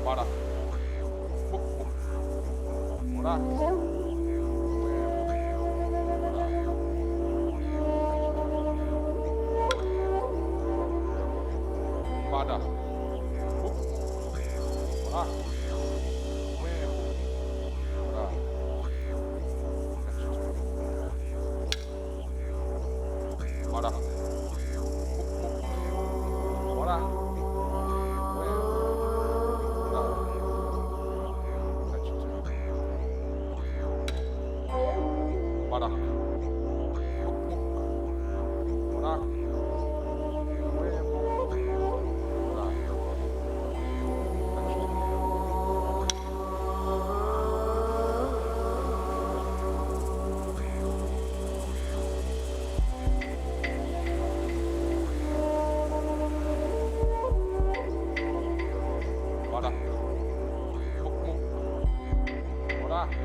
Para. Ora. Pada. Ora. Ora. Pada. Ora. Pada. Ora. Pada. Ora. Ora.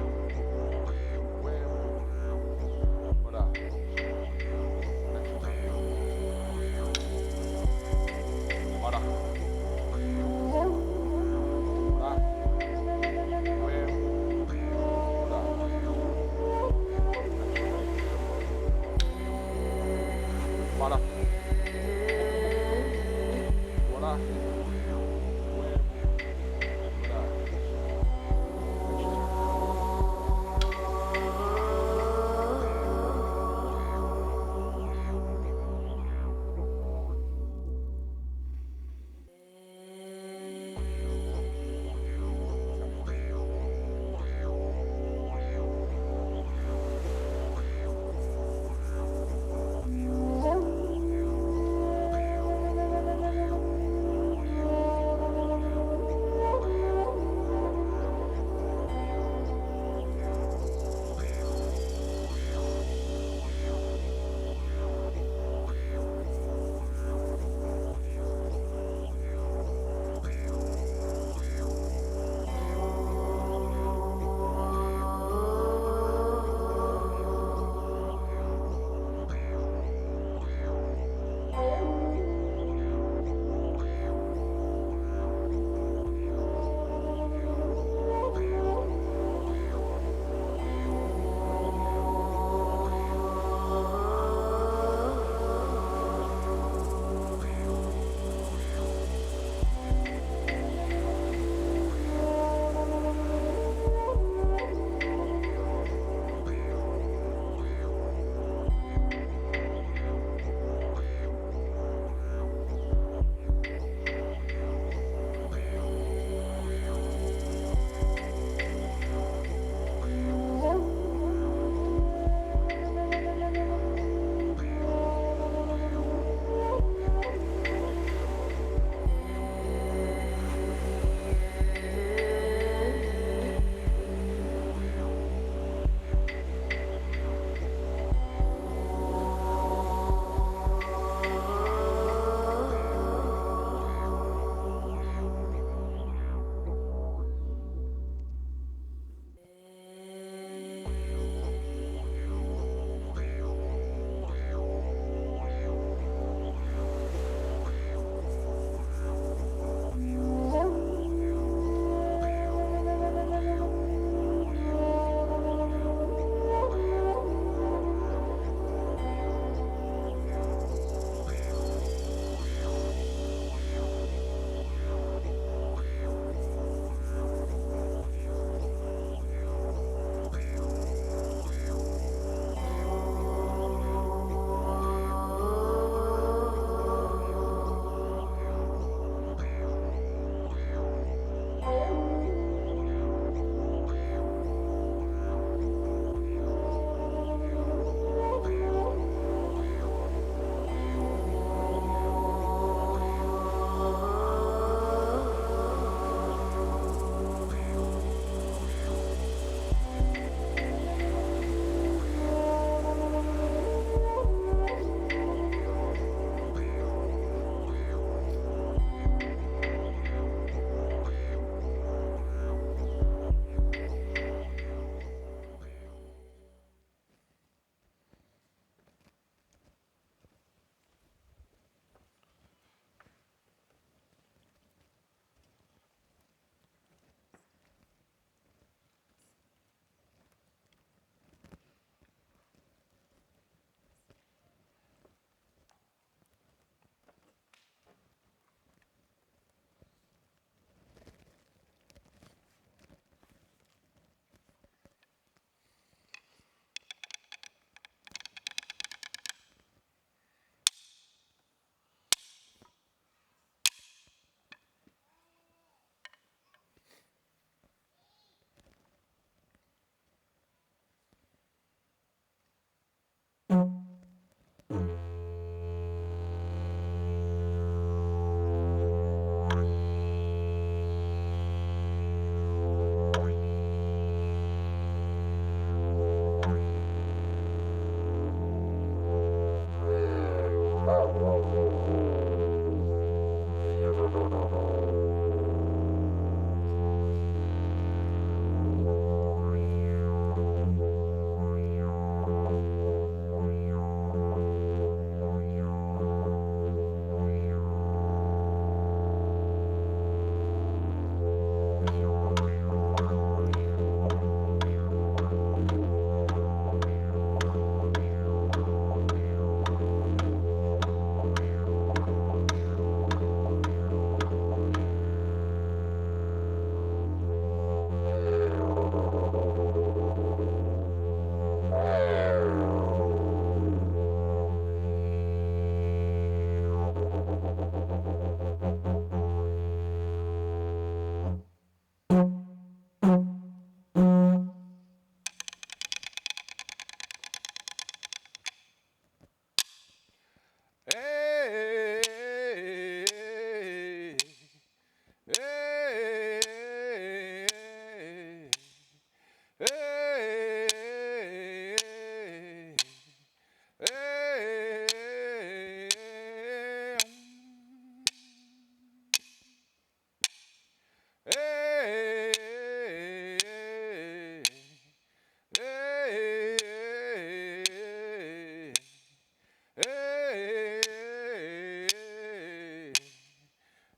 Ora. Ora. Ora. Ora.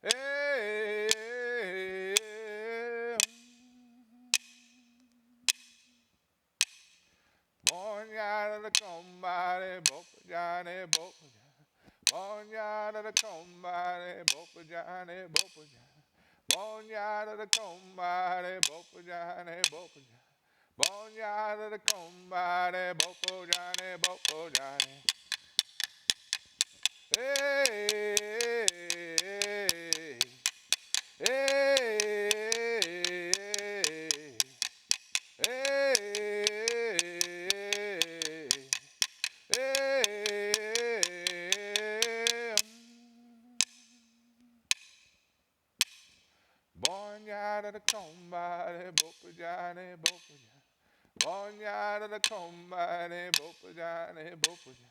Hey, Bonyada the combare, Bopajane, Bopajane. Bonyada the combare, Bopajane, Bopajane. Bonyada the combare, Bopajane, Bopajane. Bonyada the combare, Bopajane, Bopajane. Hey, hey, hey, Bonyada the combine, Bopajane, Bopajane. Bonyada the combine, Bopajane, Bopajane.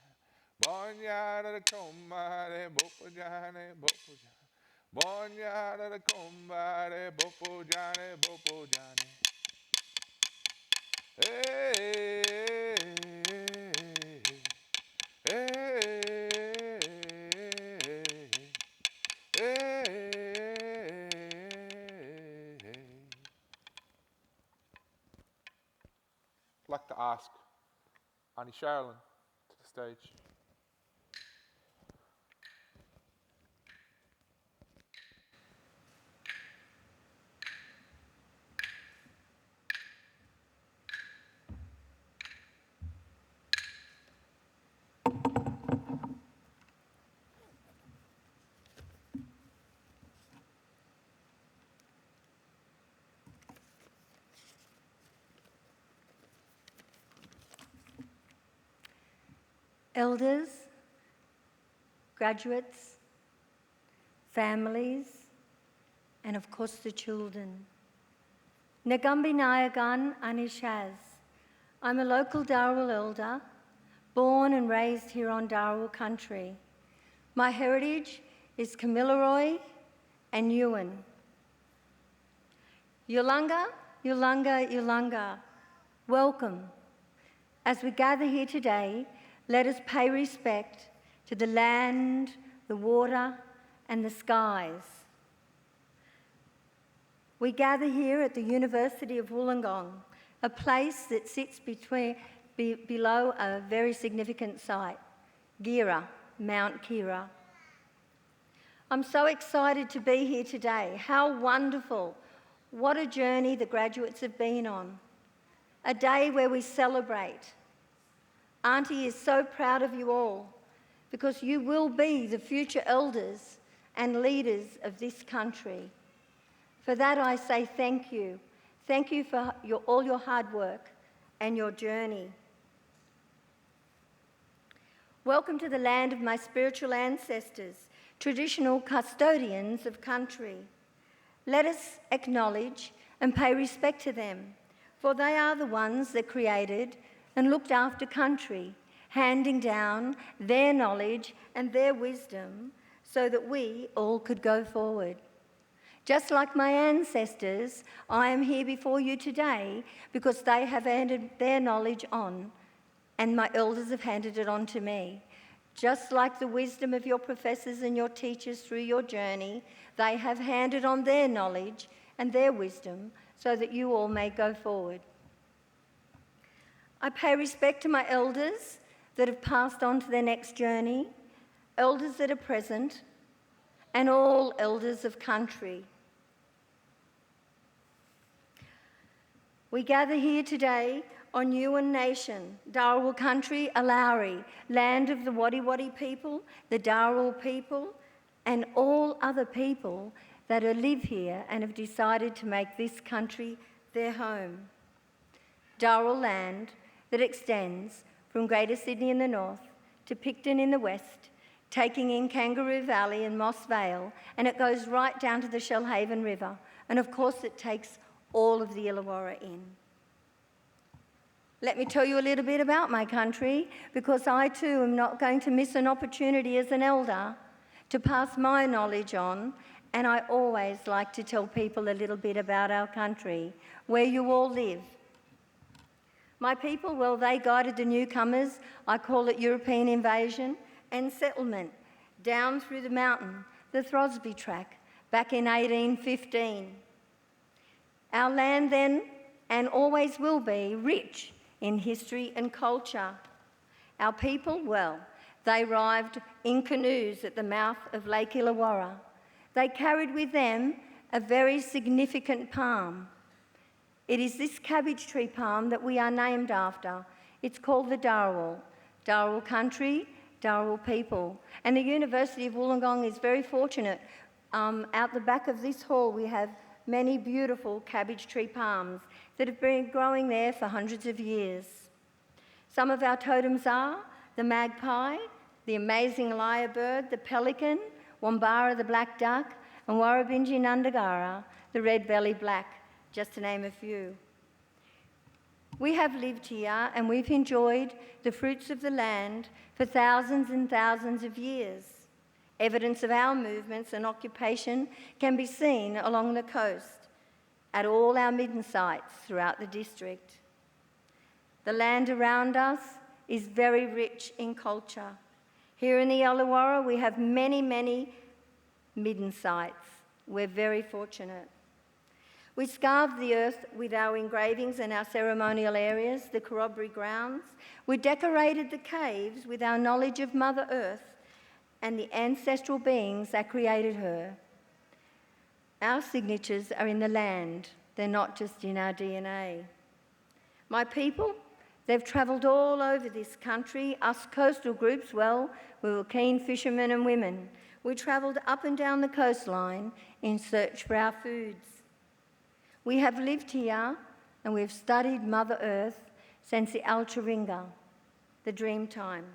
Bonyada the combine, Bopajane, Bopajane. Bonyada the combine, Bopajane, Bopajane. Hey, hey, hey. I'd like to ask Auntie Sherilyn to the stage. Elders, graduates, families, and of course the children. Nagambi Nayagan Anishaz. I'm a local Darawal elder, born and raised here on Darawal country. My heritage is Kamilaroi and Yuan. Yulunga, Yulunga, Yulunga, welcome. As we gather here today, let us pay respect to the land, the water, and the skies. We gather here at the University of Wollongong, a place that sits below a very significant site, Gira, Mount Kira. I'm so excited to be here today. How wonderful. What a journey the graduates have been on. A day where we celebrate. Auntie is so proud of you all because you will be the future elders and leaders of this country. For that I say thank you. Thank you for all your hard work and your journey. Welcome to the land of my spiritual ancestors, traditional custodians of country. Let us acknowledge and pay respect to them, for they are the ones that created and looked after country, handing down their knowledge and their wisdom so that we all could go forward. Just like my ancestors, I am here before you today because they have handed their knowledge on and my elders have handed it on to me. Just like the wisdom of your professors and your teachers through your journey, they have handed on their knowledge and their wisdom so that you all may go forward. I pay respect to my elders that have passed on to their next journey, elders that are present, and all elders of country. We gather here today on Yuin Nation, Darawal country, Alauri, land of the Wadi Wadi people, the Darawal people, and all other people that live here and have decided to make this country their home. Darawal land that extends from Greater Sydney in the north to Picton in the west, taking in Kangaroo Valley and Moss Vale, and it goes right down to the Shellhaven River, and of course it takes all of the Illawarra in. Let me tell you a little bit about my country, because I too am not going to miss an opportunity as an elder to pass my knowledge on, and I always like to tell people a little bit about our country, where you all live. My people, well, they guided the newcomers, I call it European invasion, and settlement, down through the mountain, the Throsby Track, back in 1815. Our land then, and always will be, rich in history and culture. Our people, well, they arrived in canoes at the mouth of Lake Illawarra. They carried with them a very significant palm. It is this cabbage tree palm that we are named after. It's called the Dharawal. Dharawal country, Dharawal people. And the University of Wollongong is very fortunate. Out the back of this hall we have many beautiful cabbage tree palms that have been growing there for hundreds of years. Some of our totems are the magpie, the amazing lyrebird, the pelican, Wambara the black duck, and Warrabinji Nandagara, the red-bellied black, just to name a few. We have lived here and we've enjoyed the fruits of the land for thousands and thousands of years. Evidence of our movements and occupation can be seen along the coast at all our midden sites throughout the district. The land around us is very rich in culture. Here in the Illawarra we have many, many midden sites. We're very fortunate. We scarved the earth with our engravings and our ceremonial areas, the corroboree grounds. We decorated the caves with our knowledge of Mother Earth and the ancestral beings that created her. Our signatures are in the land. They're not just in our DNA. My people, they've travelled all over this country. Us coastal groups, well, we were keen fishermen and women. We travelled up and down the coastline in search for our foods. We have lived here and we've studied Mother Earth since the Alcharinga, the dream time.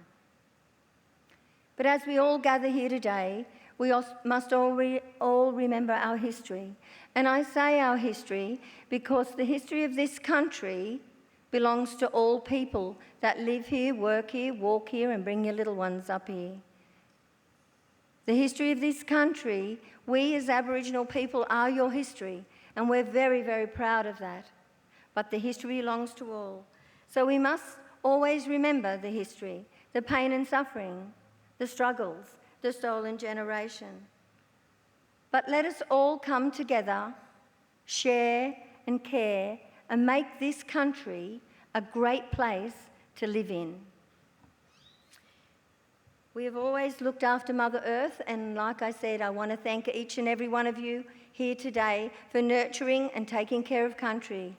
But as we all gather here today, we must all remember our history. And I say our history because the history of this country belongs to all people that live here, work here, walk here, and bring your little ones up here. The history of this country, we as Aboriginal people are your history, and we're very, very proud of that. But the history belongs to all. So we must always remember the history, the pain and suffering, the struggles, the stolen generation. But let us all come together, share and care, and make this country a great place to live in. We have always looked after Mother Earth, and like I said, I want to thank each and every one of you here today for nurturing and taking care of country,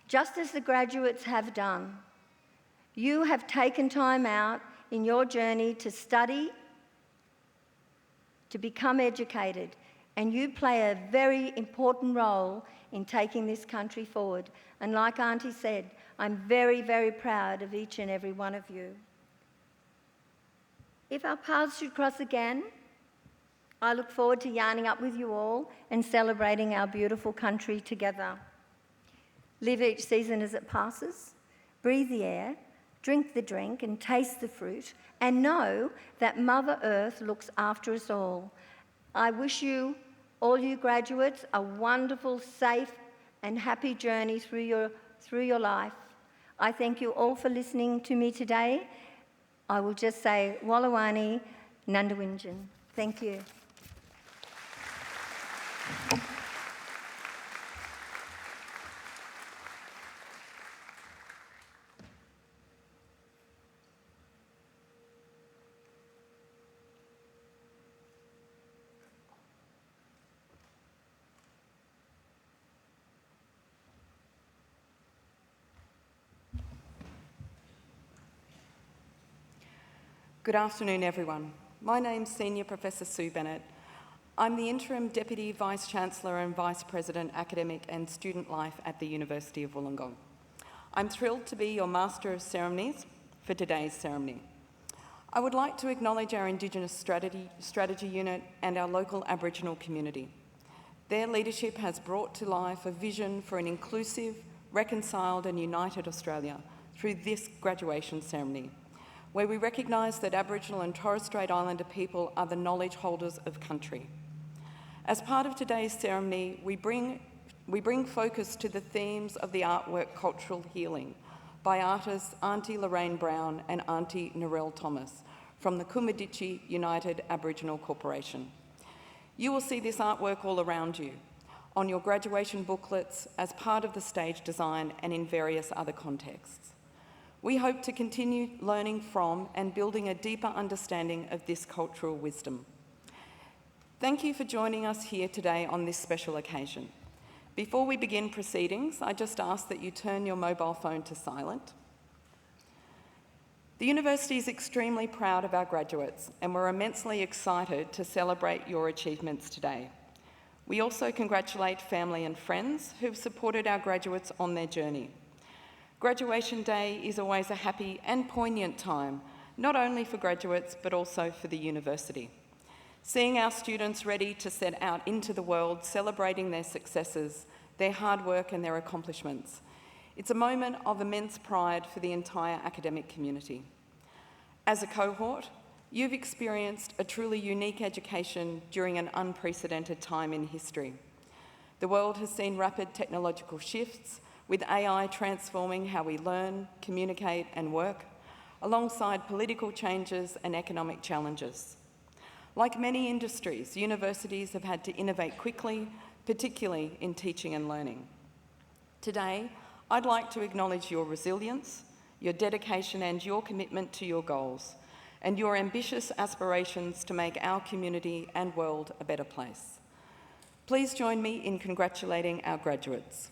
just as the graduates have done. You have taken time out in your journey to study, to become educated, and you play a very important role in taking this country forward. And like Auntie said, I'm very, very proud of each and every one of you. If our paths should cross again, I look forward to yarning up with you all and celebrating our beautiful country together. Live each season as it passes, breathe the air, drink the drink and taste the fruit, and know that Mother Earth looks after us all. I wish you, all you graduates, a wonderful, safe and happy journey through your life. I thank you all for listening to me today. I will just say, Wallawani Nandawinjan. Thank you. Good afternoon, everyone. My name's Senior Professor Sue Bennett. I'm the Interim Deputy Vice-Chancellor and Vice President Academic and Student Life at the University of Wollongong. I'm thrilled to be your Master of Ceremonies for today's ceremony. I would like to acknowledge our Indigenous Strategy Unit and our local Aboriginal community. Their leadership has brought to life a vision for an inclusive, reconciled and united Australia through this graduation ceremony, where we recognise that Aboriginal and Torres Strait Islander people are the knowledge holders of country. As part of today's ceremony, we bring focus to the themes of the artwork Cultural Healing by artists Auntie Lorraine Brown and Auntie Narelle Thomas from the Kumadichi United Aboriginal Corporation. You will see this artwork all around you, on your graduation booklets, as part of the stage design, and in various other contexts. We hope to continue learning from and building a deeper understanding of this cultural wisdom. Thank you for joining us here today on this special occasion. Before we begin proceedings, I just ask that you turn your mobile phone to silent. The University is extremely proud of our graduates, and we're immensely excited to celebrate your achievements today. We also congratulate family and friends who've supported our graduates on their journey. Graduation Day is always a happy and poignant time, not only for graduates, but also for the university. Seeing our students ready to set out into the world, celebrating their successes, their hard work and their accomplishments. It's a moment of immense pride for the entire academic community. As a cohort, you've experienced a truly unique education during an unprecedented time in history. The world has seen rapid technological shifts, with AI transforming how we learn, communicate and work, alongside political changes and economic challenges. Like many industries, universities have had to innovate quickly, particularly in teaching and learning. Today, I'd like to acknowledge your resilience, your dedication and your commitment to your goals, and your ambitious aspirations to make our community and world a better place. Please join me in congratulating our graduates.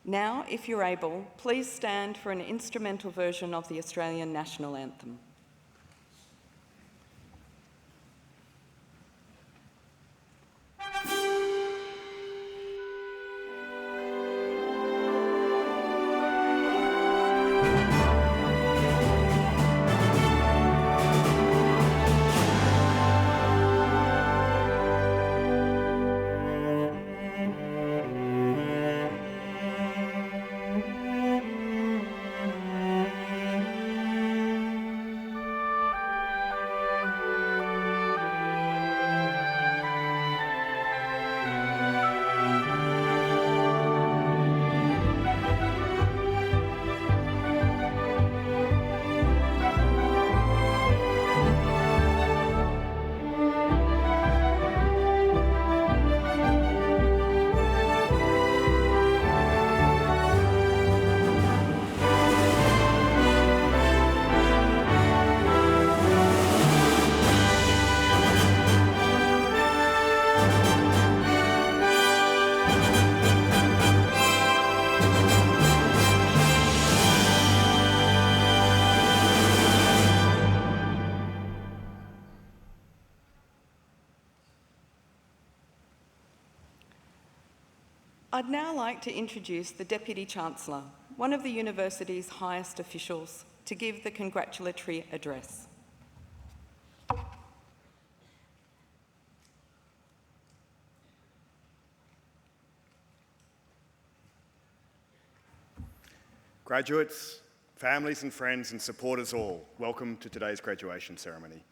Now, if you're able, please stand for an instrumental version of the Australian National Anthem. I'd now like to introduce the Deputy Chancellor, one of the university's highest officials, to give the congratulatory address. Graduates, families and friends and supporters all, welcome to today's graduation ceremony.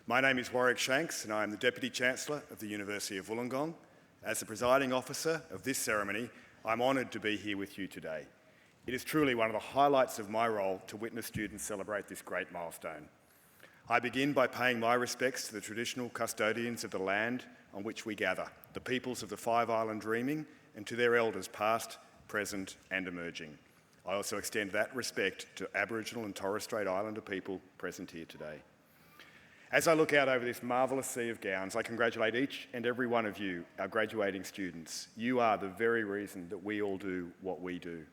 My name is Warwick Shanks and I am the Deputy Chancellor of the University of Wollongong. As the presiding officer of this ceremony, I'm honoured to be here with you today. It is truly one of the highlights of my role to witness students celebrate this great milestone. I begin by paying my respects to the traditional custodians of the land on which we gather, the peoples of the Five Island Dreaming, and to their elders past, present and emerging. I also extend that respect to Aboriginal and Torres Strait Islander people present here today. As I look out over this marvellous sea of gowns, I congratulate each and every one of you, our graduating students. You are the very reason that we all do what we do.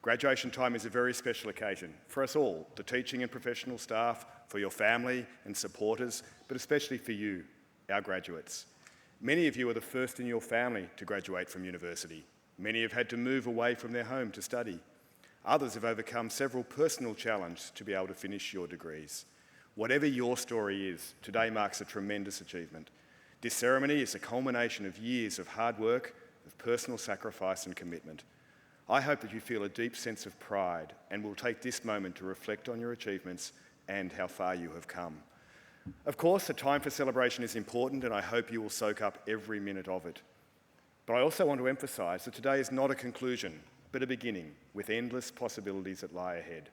Graduation time is a very special occasion for us all, the teaching and professional staff, for your family and supporters, but especially for you, our graduates. Many of you are the first in your family to graduate from university. Many have had to move away from their home to study. Others have overcome several personal challenges to be able to finish your degrees. Whatever your story is, today marks a tremendous achievement. This ceremony is a culmination of years of hard work, of personal sacrifice and commitment. I hope that you feel a deep sense of pride and will take this moment to reflect on your achievements and how far you have come. Of course, a time for celebration is important and I hope you will soak up every minute of it. But I also want to emphasise that today is not a conclusion. but a beginning with endless possibilities that lie ahead.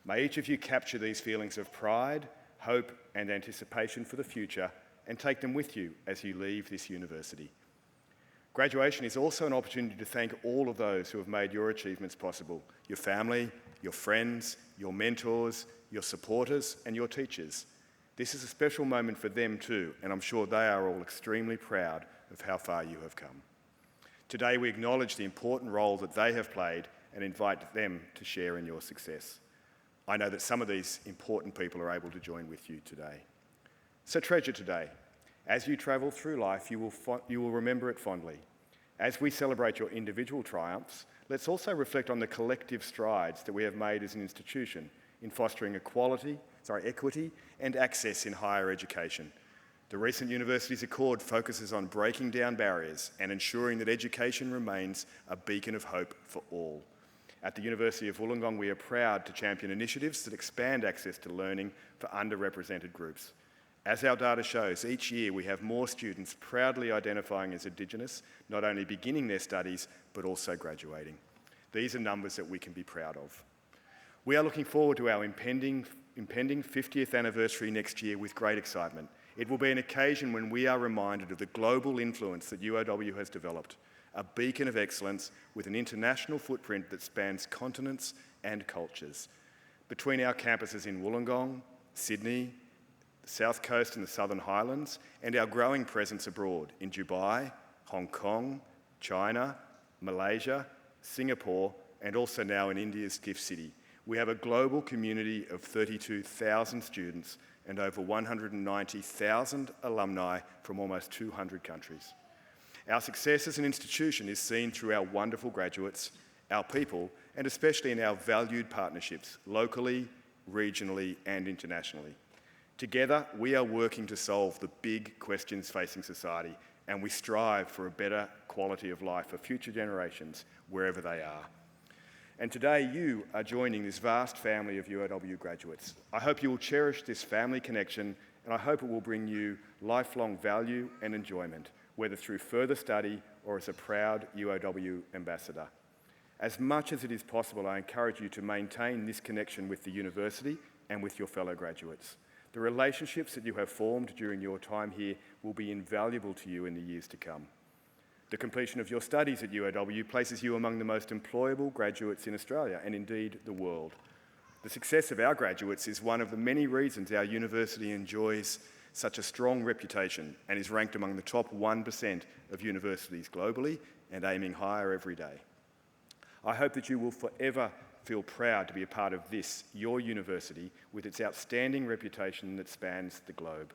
May each of you capture these feelings of pride, hope, and anticipation for the future and take them with you as you leave this university. Graduation is also an opportunity to thank all of those who have made your achievements possible: your family, your friends, your mentors, your supporters, and your teachers. This is a special moment for them too, and I'm sure they are all extremely proud of how far you have come. Today we acknowledge the important role that they have played and invite them to share in your success. I know that some of these important people are able to join with you today. So treasure today. As you travel through life, you will remember it fondly. As we celebrate your individual triumphs, let's also reflect on the collective strides that we have made as an institution in fostering equity, and access in higher education. The recent Universities Accord focuses on breaking down barriers and ensuring that education remains a beacon of hope for all. At the University of Wollongong, we are proud to champion initiatives that expand access to learning for underrepresented groups. As our data shows, each year we have more students proudly identifying as Indigenous, not only beginning their studies, but also graduating. These are numbers that we can be proud of. We are looking forward to our impending 50th anniversary next year with great excitement. It will be an occasion when we are reminded of the global influence that UOW has developed, a beacon of excellence with an international footprint that spans continents and cultures. Between our campuses in Wollongong, Sydney, the South Coast and the Southern Highlands, and our growing presence abroad in Dubai, Hong Kong, China, Malaysia, Singapore, and also now in India's Gift City, we have a global community of 32,000 students and over 190,000 alumni from almost 200 countries. Our success as an institution is seen through our wonderful graduates, our people, and especially in our valued partnerships, locally, regionally, and internationally. Together, we are working to solve the big questions facing society, and we strive for a better quality of life for future generations, wherever they are. And today you are joining this vast family of UOW graduates. I hope you will cherish this family connection, and I hope it will bring you lifelong value and enjoyment, whether through further study or as a proud UOW ambassador. As much as it is possible, I encourage you to maintain this connection with the university and with your fellow graduates. The relationships that you have formed during your time here will be invaluable to you in the years to come. The completion of your studies at UOW places you among the most employable graduates in Australia and indeed the world. The success of our graduates is one of the many reasons our university enjoys such a strong reputation and is ranked among the top 1% of universities globally and aiming higher every day. I hope that you will forever feel proud to be a part of this, your university, with its outstanding reputation that spans the globe.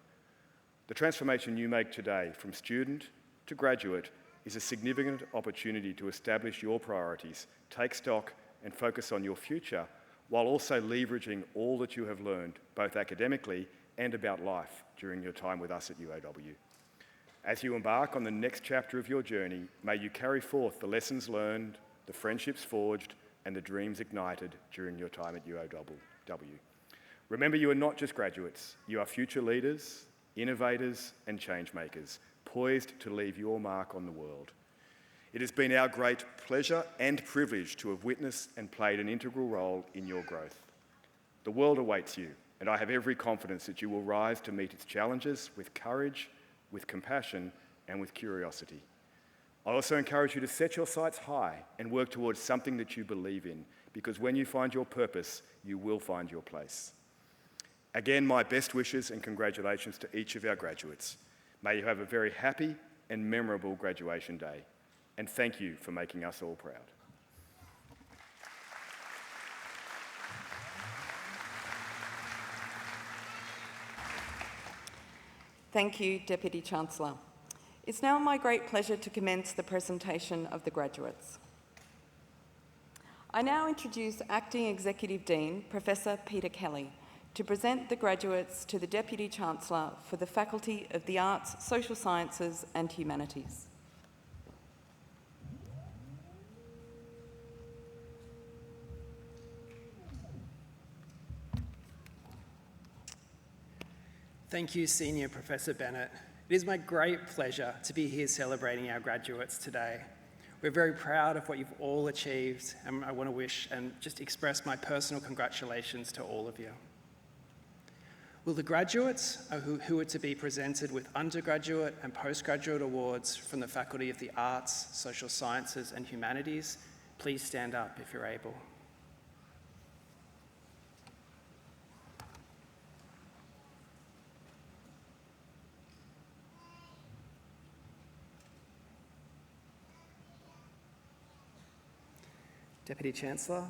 The transformation you make today from student to graduate is a significant opportunity to establish your priorities, take stock and focus on your future, while also leveraging all that you have learned, both academically and about life during your time with us at UOW. As you embark on the next chapter of your journey, may you carry forth the lessons learned, the friendships forged, and the dreams ignited during your time at UOW. Remember, you are not just graduates, you are future leaders, innovators, and change makers, poised to leave your mark on the world. It has been our great pleasure and privilege to have witnessed and played an integral role in your growth. The world awaits you, and I have every confidence that you will rise to meet its challenges with courage, with compassion, and with curiosity. I also encourage you to set your sights high and work towards something that you believe in, because when you find your purpose, you will find your place. Again, my best wishes and congratulations to each of our graduates. May you have a very happy and memorable graduation day, and thank you for making us all proud. Thank you, Deputy Chancellor. It's now my great pleasure to commence the presentation of the graduates. I now introduce Acting Executive Dean, Professor Peter Kelly, to present the graduates to the Deputy Chancellor for the Faculty of the Arts, Social Sciences and Humanities. Thank you, Senior Professor Bennett. It is my great pleasure to be here celebrating our graduates today. We're very proud of what you've all achieved, and I want to wish and just express my personal congratulations to all of you. Will the graduates who are to be presented with undergraduate and postgraduate awards from the Faculty of the Arts, Social Sciences and Humanities please stand up if you're able. Deputy Chancellor,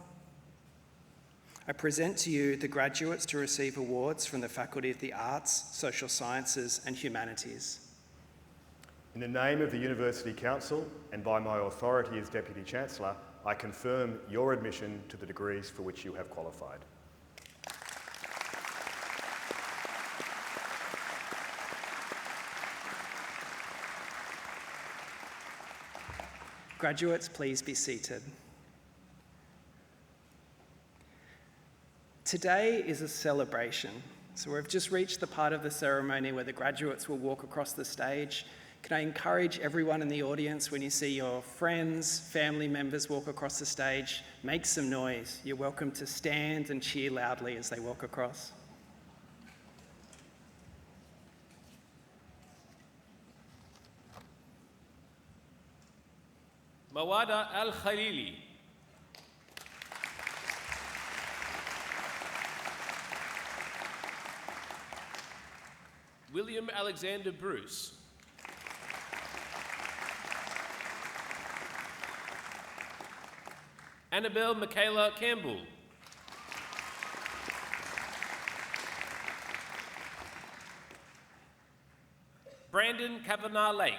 I present to you the graduates to receive awards from the Faculty of the Arts, Social Sciences and Humanities. In the name of the University Council and by my authority as Deputy Chancellor, I confirm your admission to the degrees for which you have qualified. Graduates, please be seated. Today is a celebration. So we've just reached the part of the ceremony where the graduates will walk across the stage. Can I encourage everyone in the audience, when you see your friends, family members walk across the stage, make some noise. You're welcome to stand and cheer loudly as they walk across. Mawada Al-Khalili. William Alexander Bruce. Annabelle Michaela Campbell. Brandon Kavanagh Lake.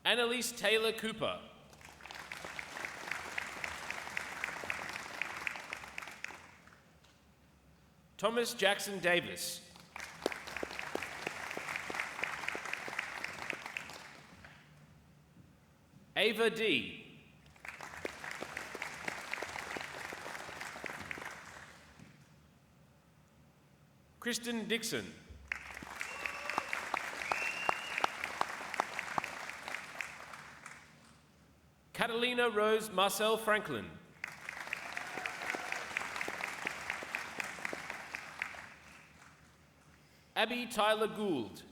Annalise Taylor Cooper. Thomas Jackson Davis. Ava D. Kristen Dixon. Catalina Rose Marcel Franklin. Abby Tyler Gould.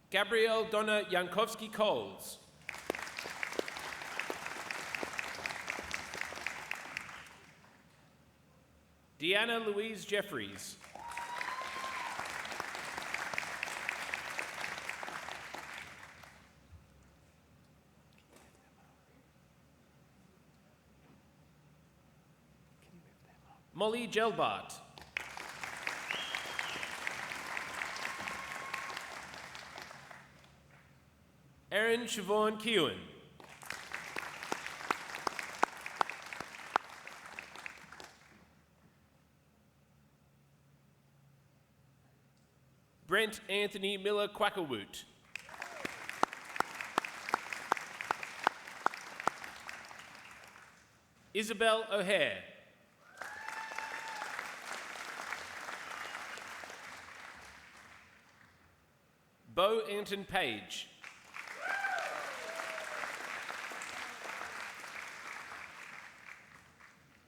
Gabrielle Donna Yankowski-Coles. Deanna Louise Jeffries. Molly Gelbart. Erin Siobhan Keown. Brent Anthony Miller Quackerwoot. Isabel O'Hare. Bo Anton Page.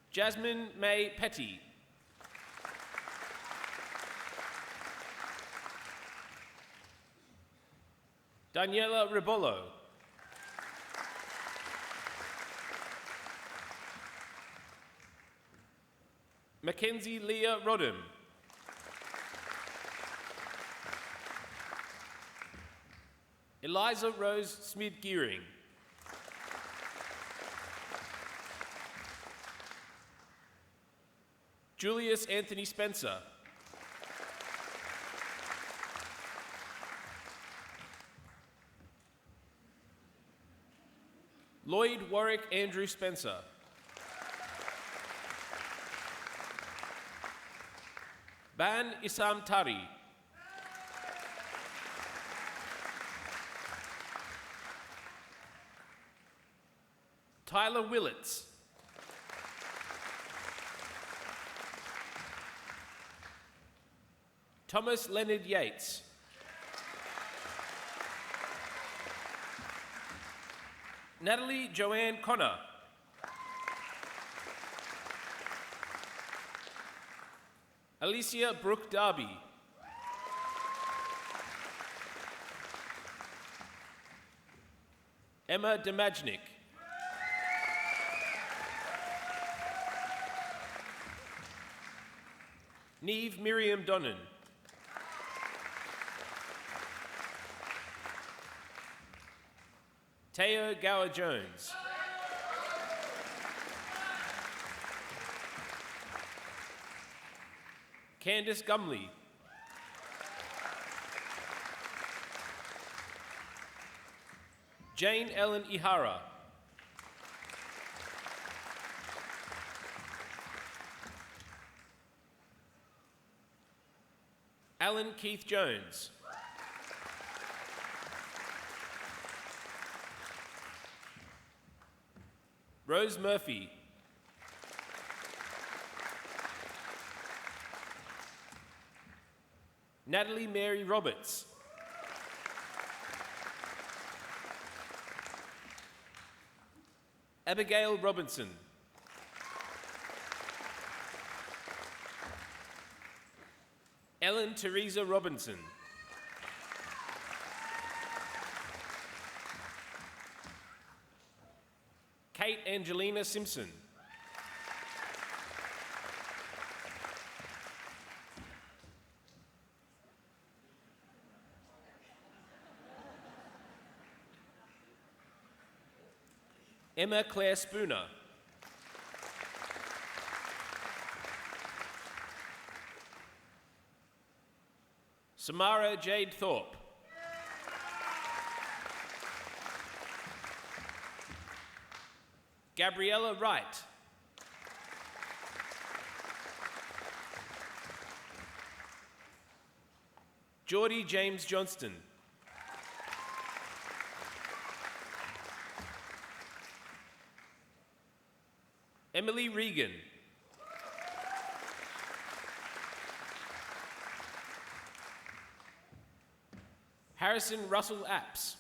Jasmine May Petty. Daniela Ribollo. Mackenzie Leah Rodham. Eliza Rose Smith-Gearing. Julius Anthony Spencer. Lloyd Warwick Andrew Spencer. Ban Isam Tari. Tyler Willits. Thomas Leonard Yates. Natalie Joanne Connor. Alicia Brooke Darby. Emma Demajnik. Neve Miriam Donnan. Teo Gower Jones. Candice Gumley. Jane Ellen Ihara. Alan Keith Jones. Rose Murphy. Natalie Mary Roberts. Abigail Robinson. Ellen Teresa Robinson. Kate Angelina Simpson. Emma Claire Spooner. Samara Jade Thorpe. Gabriella Wright. Geordie James Johnston. Emily Regan. Harrison Russell Apps.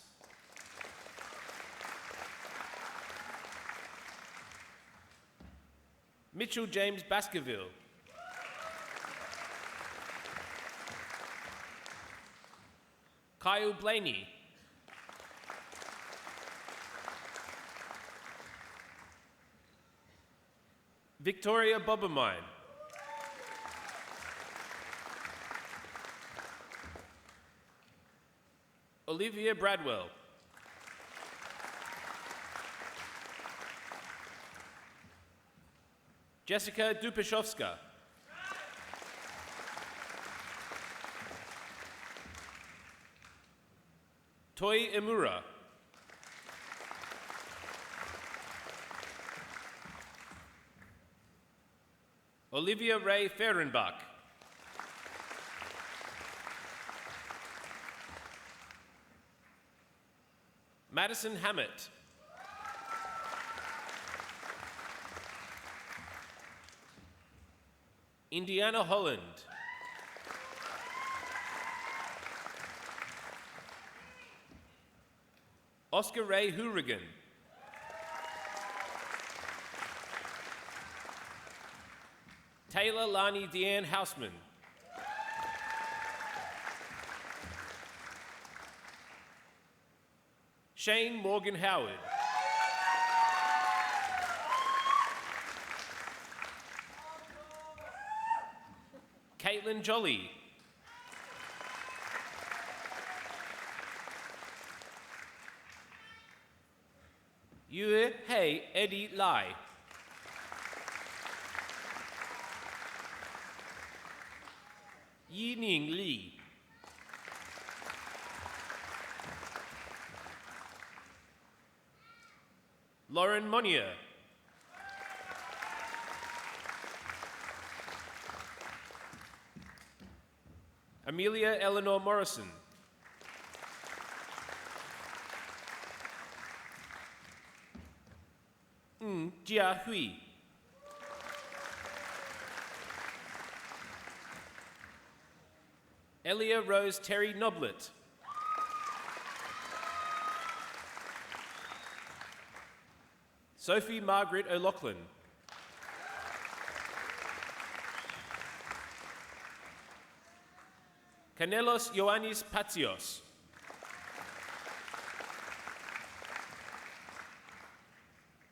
Mitchell James Baskerville. Kyle Blaney. Victoria Bobermine. Olivia Bradwell. Jessica Dupashowska. Toi Emura. Olivia Ray Fehrenbach. Madison Hammett. Indiana Holland. Oscar Ray Hourigan. Taylor Lani Deanne Houseman. Shane Morgan Howard. Caitlin Jolly. Yue Hei Eddie Lai. Yining Li. Lauren Monier. Amelia Eleanor Morrison. Jia Hui. Elia Rose Terry Noblet. Sophie Margaret O'Loughlin. Canelos Ioannis Patsios.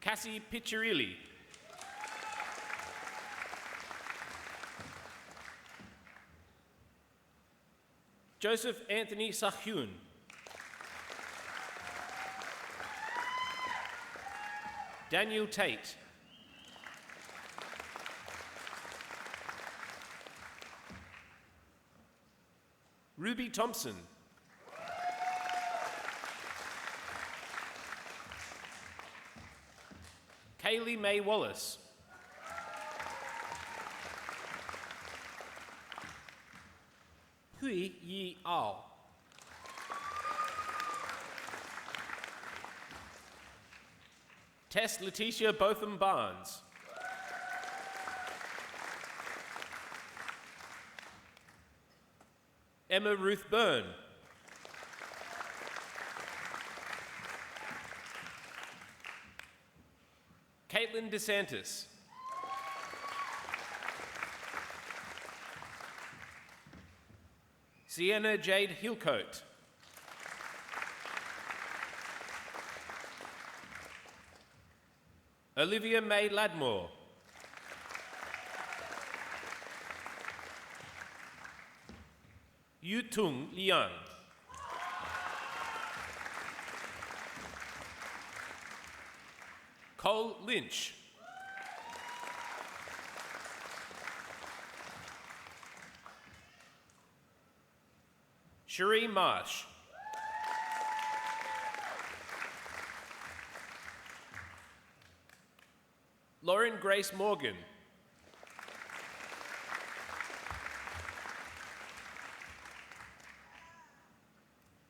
Cassie Piccirilli. Joseph Anthony Sahun. Daniel Tate. Ruby Thompson. Kaylee Mae Wallace. Hui Yi Ao. Tess Letitia Botham Barnes. Emma Ruth Byrne. Caitlin DeSantis. Sienna Jade Hillcoat. Olivia May Ladmore. Yu Tung Liang. Cole Lynch. Cherie Marsh. Lauren Grace Morgan.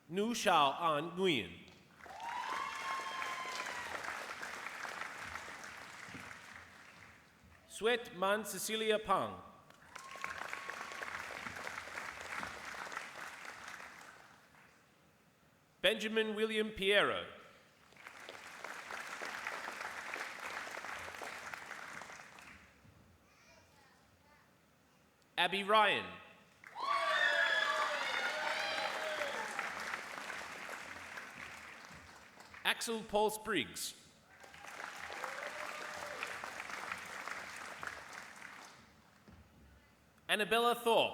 Nu Shao An Nguyen. Sweat Man Cecilia Pang. Benjamin William Piero. Abby Ryan. Axel Paul Spriggs. Annabella Thorpe.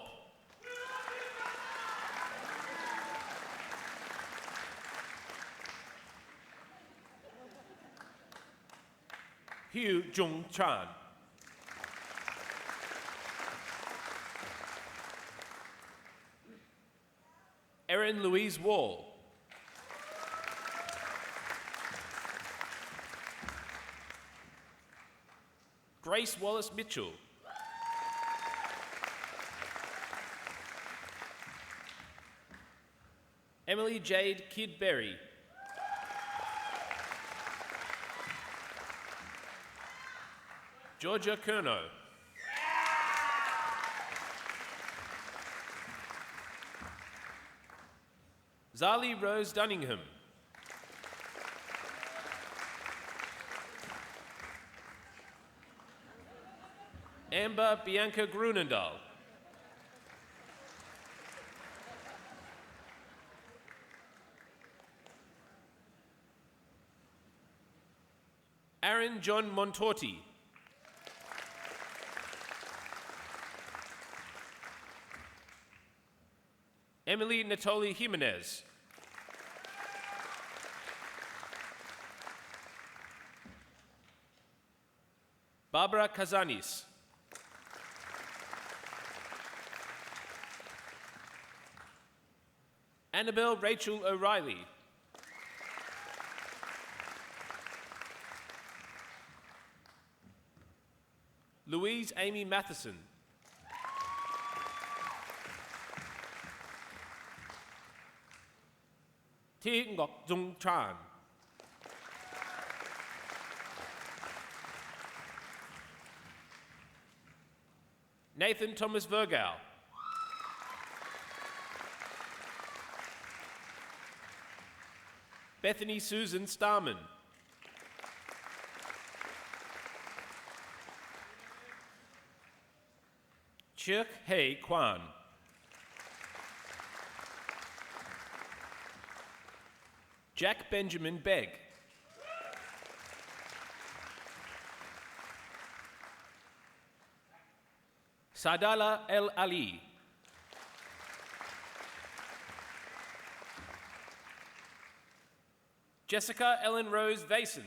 Hugh Jung Chan. Erin Louise Wall. Grace Wallace Mitchell. Emily Jade Kidd Berry. Georgia Kerno. Zali Rose Dunningham. Amber Bianca Grunendal. Aaron John Montorti. Emily Natoli Jimenez. Barbara Kazanis. Annabelle Rachel O'Reilly. Louise Amy Matheson. Thi Ngọc Dung Tran. Nathan Thomas Virgow. Bethany Susan Starman. Chirk Hei Kwan. Jack Benjamin Begg. Sadala El Ali. Jessica Ellen Rose Vason.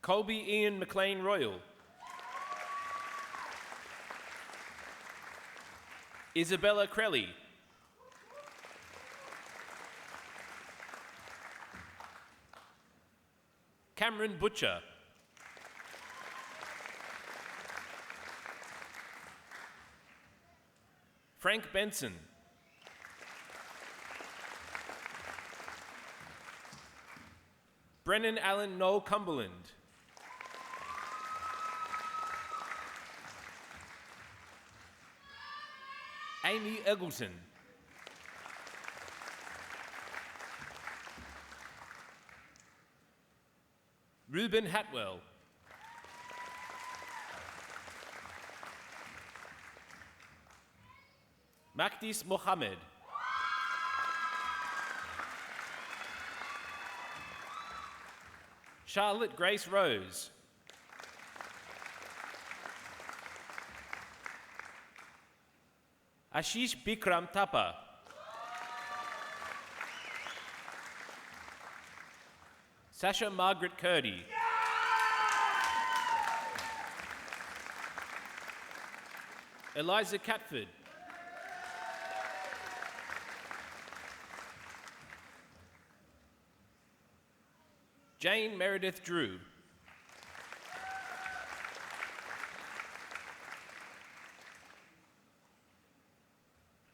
Colby Ian McLean Royal. Isabella Crelly. Cameron Butcher. Frank Benson. Brennan Allen Noel Cumberland. Amy Eggleton. Reuben Hatwell. Makdis Mohammed. Charlotte Grace Rose. Ashish Bikram Thapa. Sasha Margaret Curdy. Eliza Catford. Jane Meredith Drew.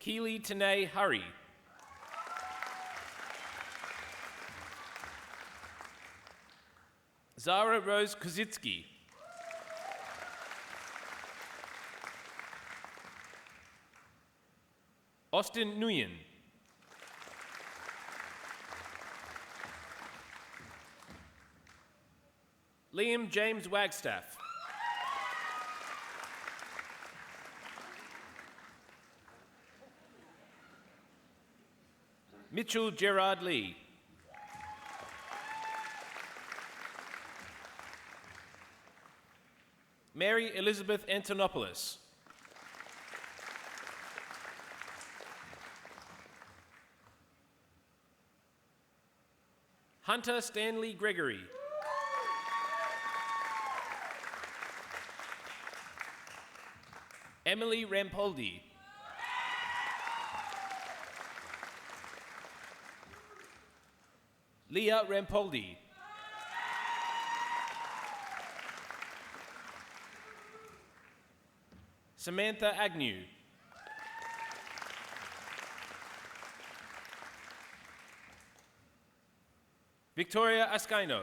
Keely Tanae Hurry. Zara Rose Kozitsky. Austin Nguyen. Liam James Wagstaff. Mitchell Gerard Lee. Mary Elizabeth Antonopoulos. Hunter Stanley Gregory. Emily Rampoldi. Leah Rampoldi. Samantha Agnew. Victoria Ascaino.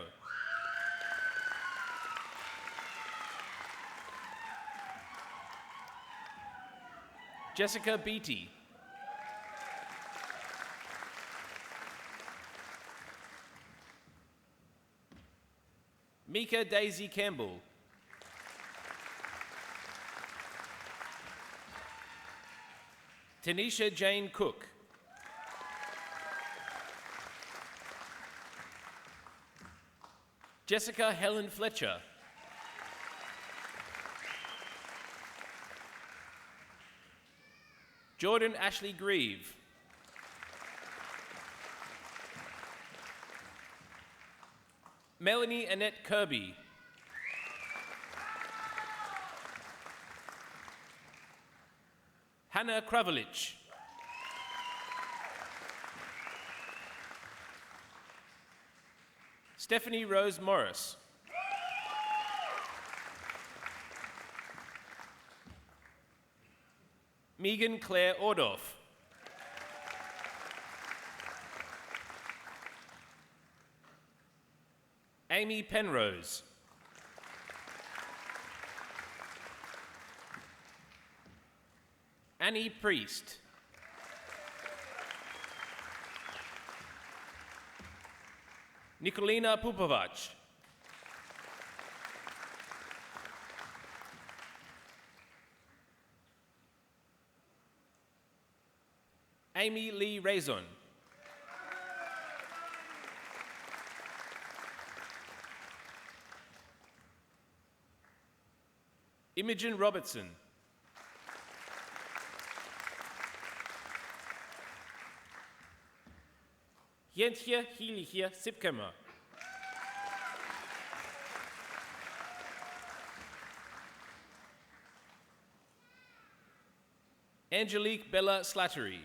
Jessica Beatty. Mika Daisy Campbell. Tanisha Jane Cook. Jessica Helen Fletcher. Jordan Ashley Grieve. Melanie Annette Kirby. Hannah Kravelich. Stephanie Rose Morris. Megan Claire Ordorf. Amy Penrose. Annie Priest. Nikolina Pupovac. Amy Lee Raison. Imogen Robertson. Jentje Hielichje Sipkemer. Angelique Bella Slattery.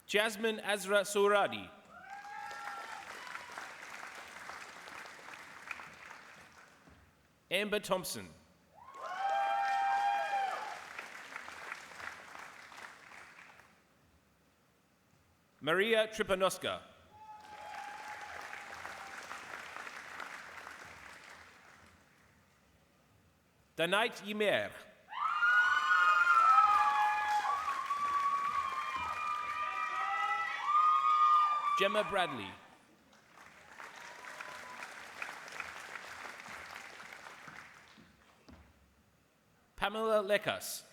Jasmine Azra Souradi. Amber Thompson. Maria Tripanoska. Danait Yimer. Gemma Bradley. Pamela Lekas.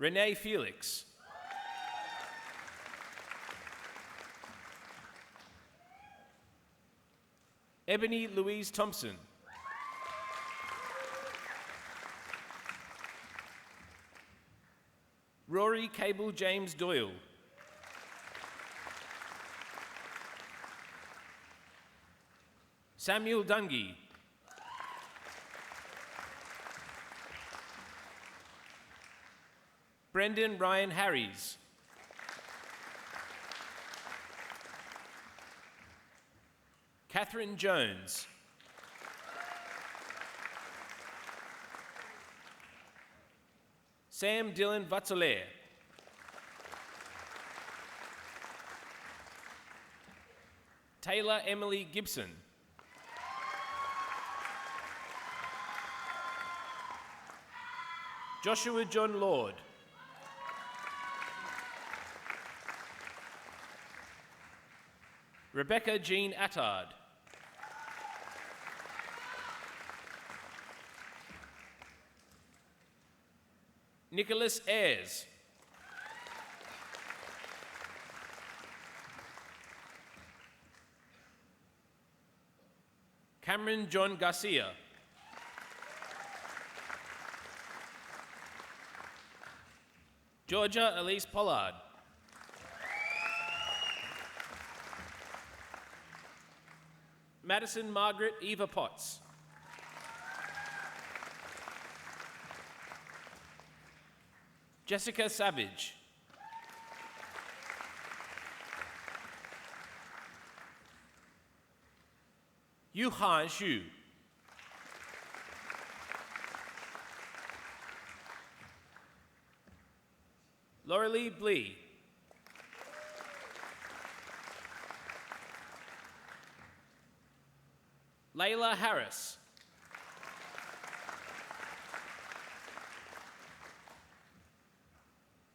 Renee Felix. Ebony Louise Thompson. Rory Cable James Doyle. Samuel Dungy. Brendan Ryan Harries. Catherine Jones. Sam Dylan Vatsalere. Taylor Emily Gibson. Joshua John Lord. Rebecca Jean Attard. Nicholas Ayres. Cameron John Garcia. Georgia Elise Pollard. Madison Margaret Eva Potts. Jessica Savage. Yuhan Xu. Laurelie Blee. Layla Harris.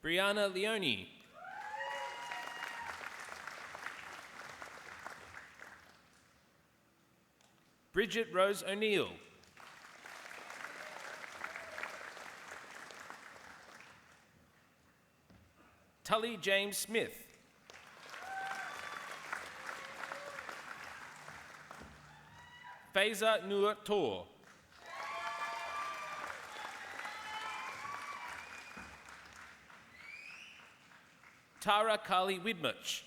Brianna Leone. Bridget Rose O'Neill. Tully James Smith. Faiza Nur Tor. Tara Kali Widmuch.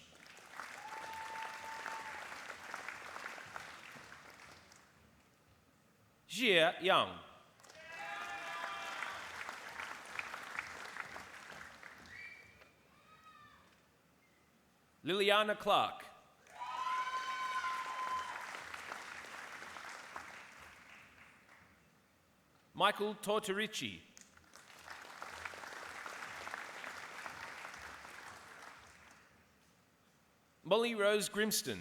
Jia Young. Liliana Clark. Michael Tortorici. Molly Rose Grimston.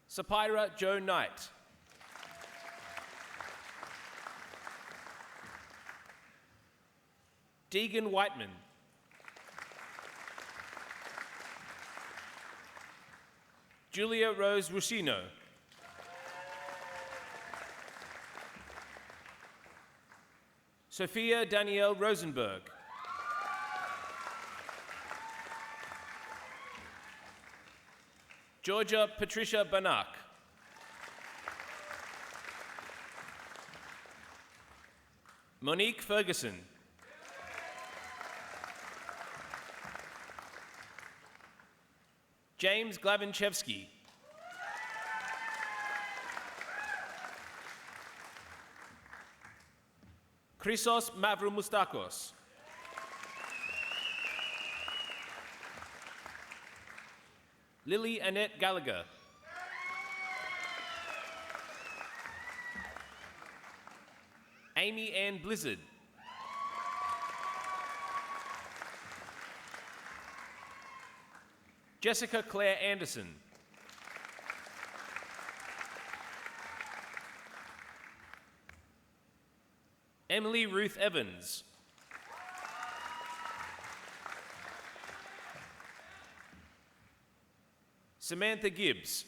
Sapira Joe Knight. Deegan Whiteman. Julia Rose Rusino. Sophia Danielle Rosenberg. Georgia Patricia Banak. Monique Ferguson. James Glavinchevsky. Chrysos Mavromustakos. Lily Annette Gallagher. Amy Ann Blizzard. Jessica Claire Anderson. Emily Ruth Evans. Samantha Gibbs.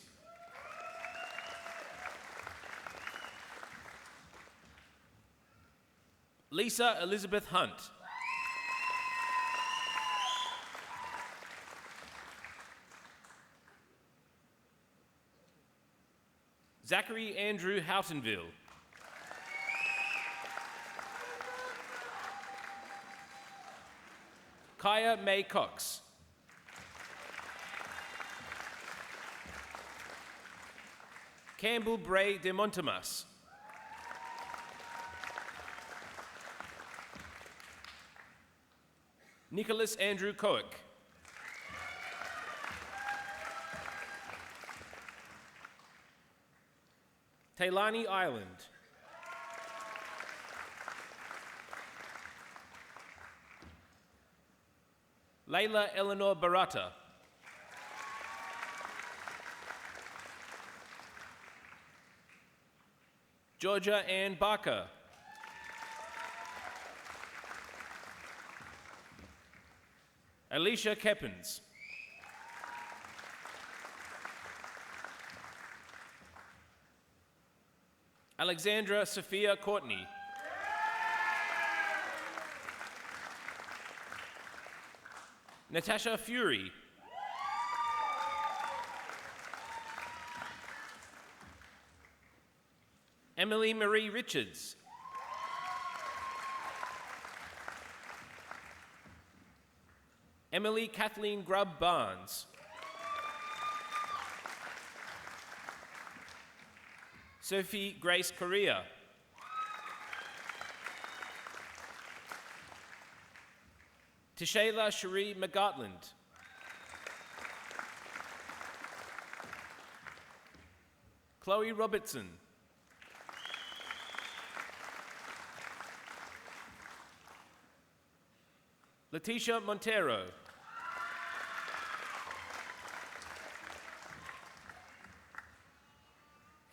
Lisa Elizabeth Hunt. Zachary Andrew Houghtonville. Kaya May Cox. Campbell Bray de Montemas. Nicholas Andrew Coick. Taylani Island. Layla Eleanor Barata. Georgia Ann Barker. Alicia Keppens. Alexandra Sophia Courtney. Natasha Fury. Emily Marie Richards. Emily Kathleen Grubb Barnes. Sophie Grace Correa. Tishayla Cherie McGartland. Chloe Robertson. Letitia Montero.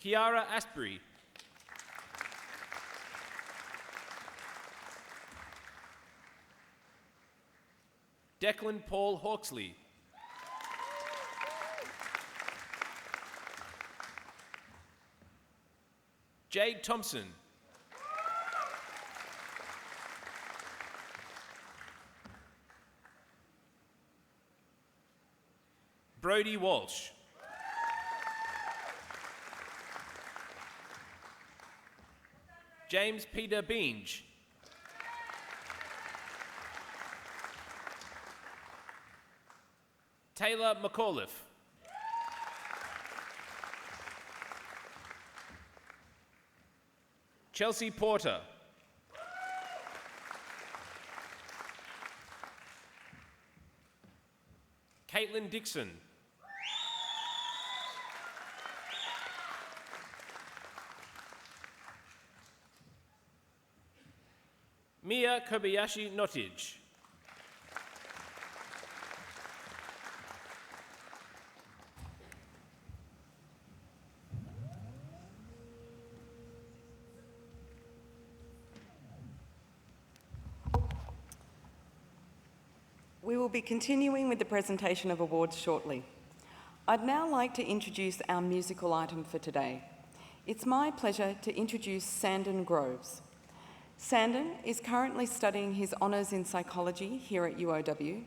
Kiara Asprey. Declan Paul Hawksley. Jade Thompson. Brody Walsh. James Peter Beenge. Taylor McAuliffe. Chelsea Porter. Caitlin Dixon. Mia Kobayashi Nottage. We will be continuing with the presentation of awards shortly. I'd now like to introduce our musical item for today. It's my pleasure to introduce Sandon Groves. Sandon is currently studying his honours in psychology here at UOW.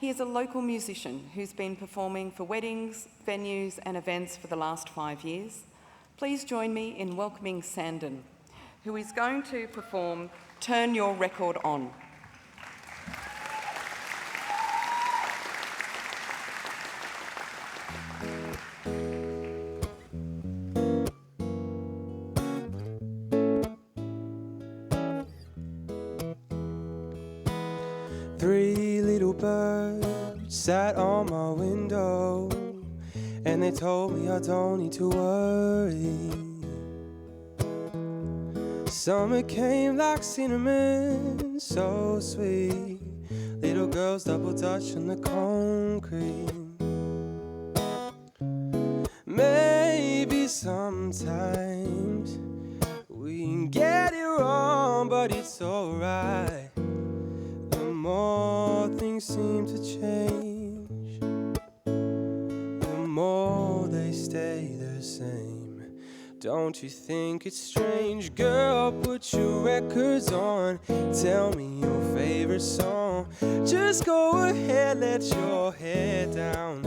He is a local musician who's been performing for weddings, venues and events for the last 5 years. Please join me in welcoming Sandon, who is going to perform Turn Your Record On. Three little birds sat on my window, and they told me I don't need to worry. Summer came like cinnamon, so sweet. Little girls double dutch on the concrete. Maybe sometimes we can get it wrong, but it's alright. The more things seem to change, the more they stay the same. Don't you think it's strange? Girl, put your records on. Tell me your favorite song. Just go ahead, let your hair down.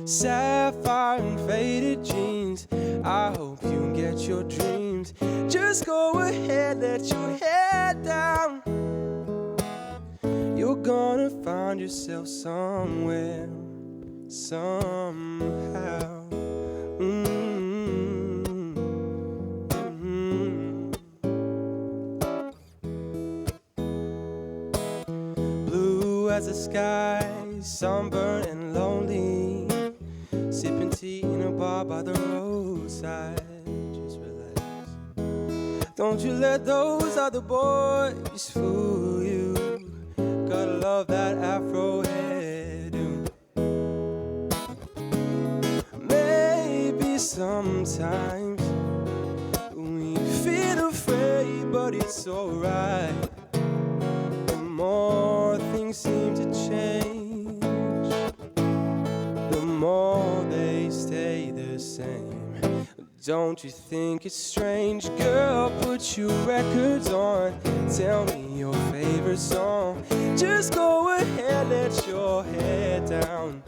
Sapphire and faded jeans, I hope you get your dreams. Just go ahead, let your hair down. You're gonna find yourself somewhere, somehow. Blue as the sky, sunburned and lonely, sipping tea in a bar by the roadside. Just relax. Don't you let those other boys fool you. Gotta love that afro hairdo. Maybe sometimes we feel afraid, but it's alright. The more things seem to change, the more they stay the same. Don't you think it's strange? Girl, put your records on. Tell me your favorite song. Just go ahead, let your hair down.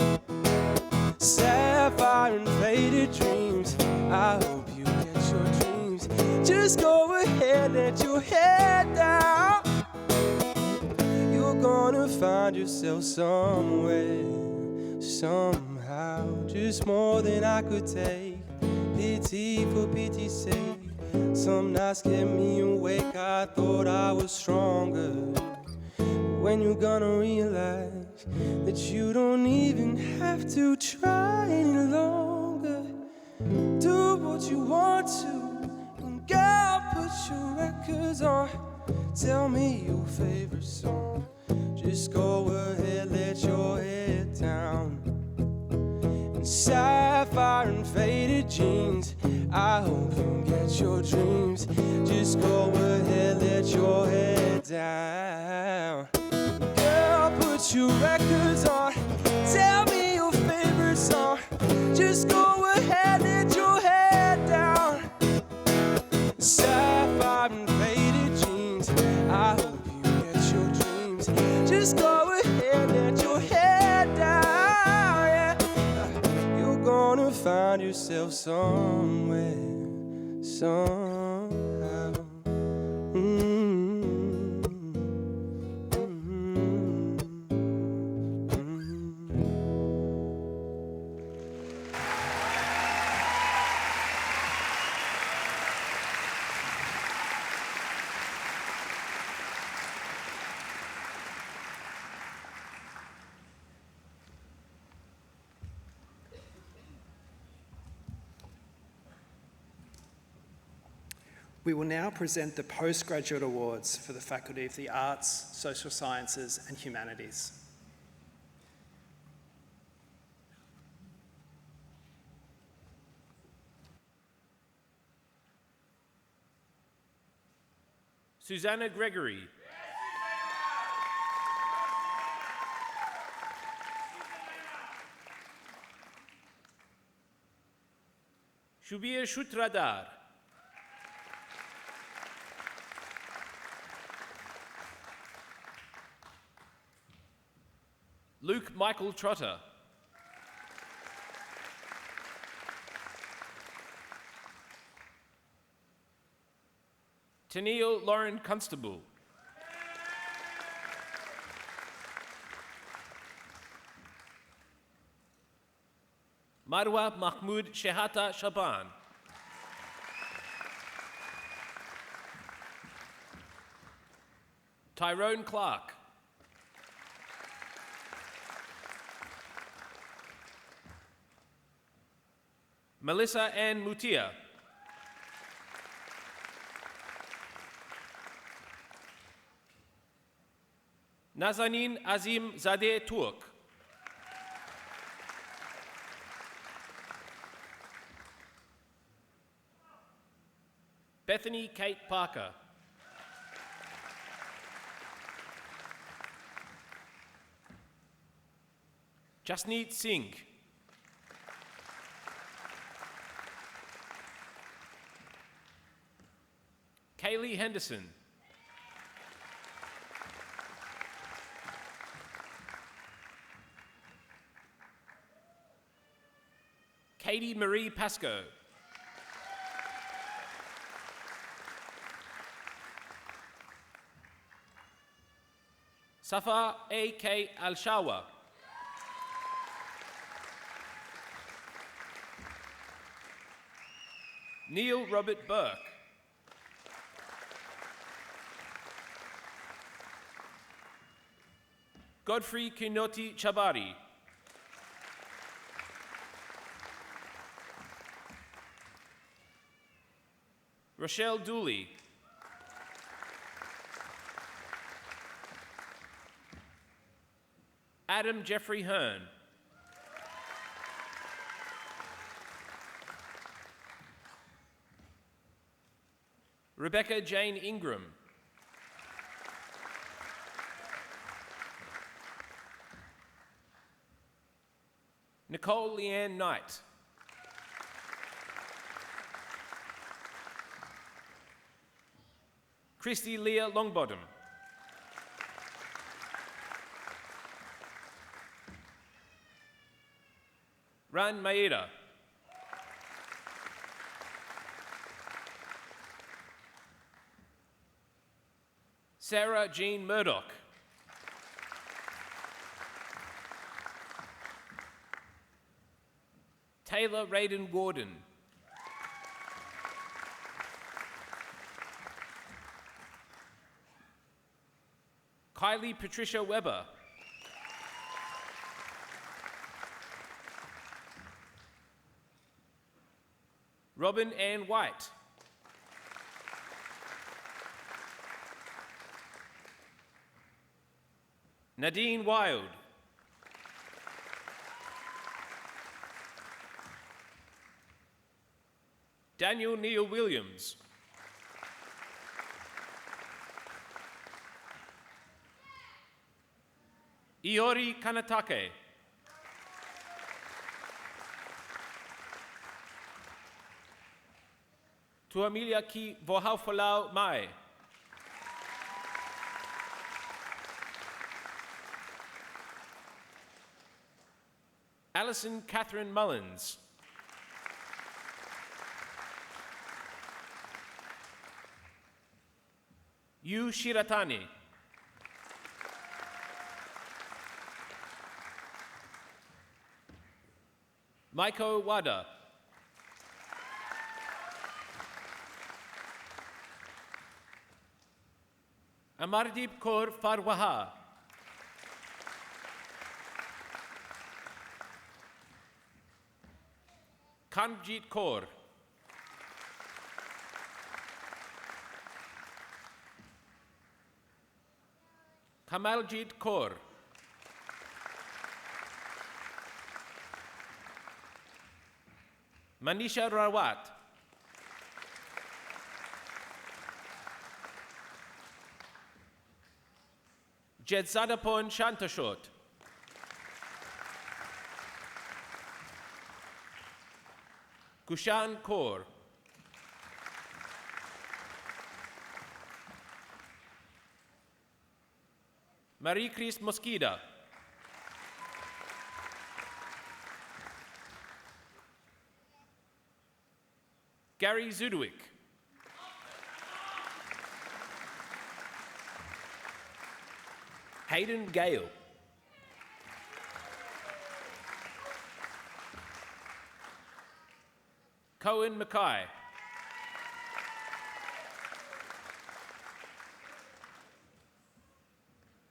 Sapphire and faded dreams, I hope you get your dreams. Just go ahead, let your hair down. You're gonna find yourself somewhere, somehow. Just more than I could take. Pity for pity's sake. Some nights kept me awake, I thought I was stronger. When you're gonna realize that you don't even have to try any longer. Do what you want to, and girl, put your records on. Tell me your favorite song. Just go ahead, let your head down. Sapphire and faded jeans, I hope you get your dreams. Just go ahead, let your head down. Girl, put your records on. Tell me your favorite song. Just go ahead, let your head down. Sapphire and faded jeans, I hope you get your dreams. Just go ahead, let your head down. Gonna find yourself somewhere, somehow. We will now present the postgraduate awards for the Faculty of the Arts, Social Sciences and Humanities. Susanna Gregory. Shubir Shutradar. Luke Michael Trotter. Tennille Lauren Constable. Marwa Mahmoud Shehata Shaban. Tyrone Clark. Melissa Ann Mutia. Nazanin Azim Zadeh Turk. Bethany Kate Parker. Jasneet Singh. Kaylee Henderson. Katie Marie Pascoe. Safa A.K. Al-Shawa. Neil Robert Burke. Godfrey Kinoti Chabari. Rochelle Dooley. Adam Jeffrey Hearn. Rebecca Jane Ingram. Nicole Leanne Knight. Christy Leah Longbottom. Ran Maeda. Sarah Jean Murdoch. Taylor Raiden Gordon. Kylie Patricia Weber. Robin Ann White. Nadine Wild. Daniel Neil Williams. Iori Kanatake. Tuamilia ki Vohaufalau Mai. Alison Catherine Mullins. Yu Shiratani. Maiko Wada. Amardeep Kaur Farwaha. Kanjit Kaur. Kamaljit Kaur. Manisha Rawat. Jedzadapon Shantashot. Kushan Kaur. Marie-Christ Mosqueda. Gary Zudwick. Hayden Gale. Cohen Mackay.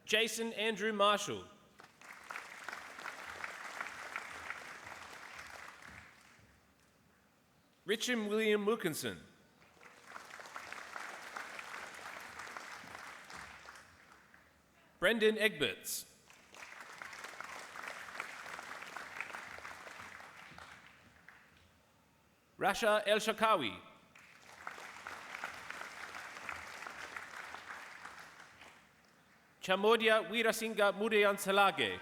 Jason Andrew Marshall. Richard William Wilkinson. Brendan Egberts. Rasha El Shakawi. Chamodia Weerasinga Mudayan Salage.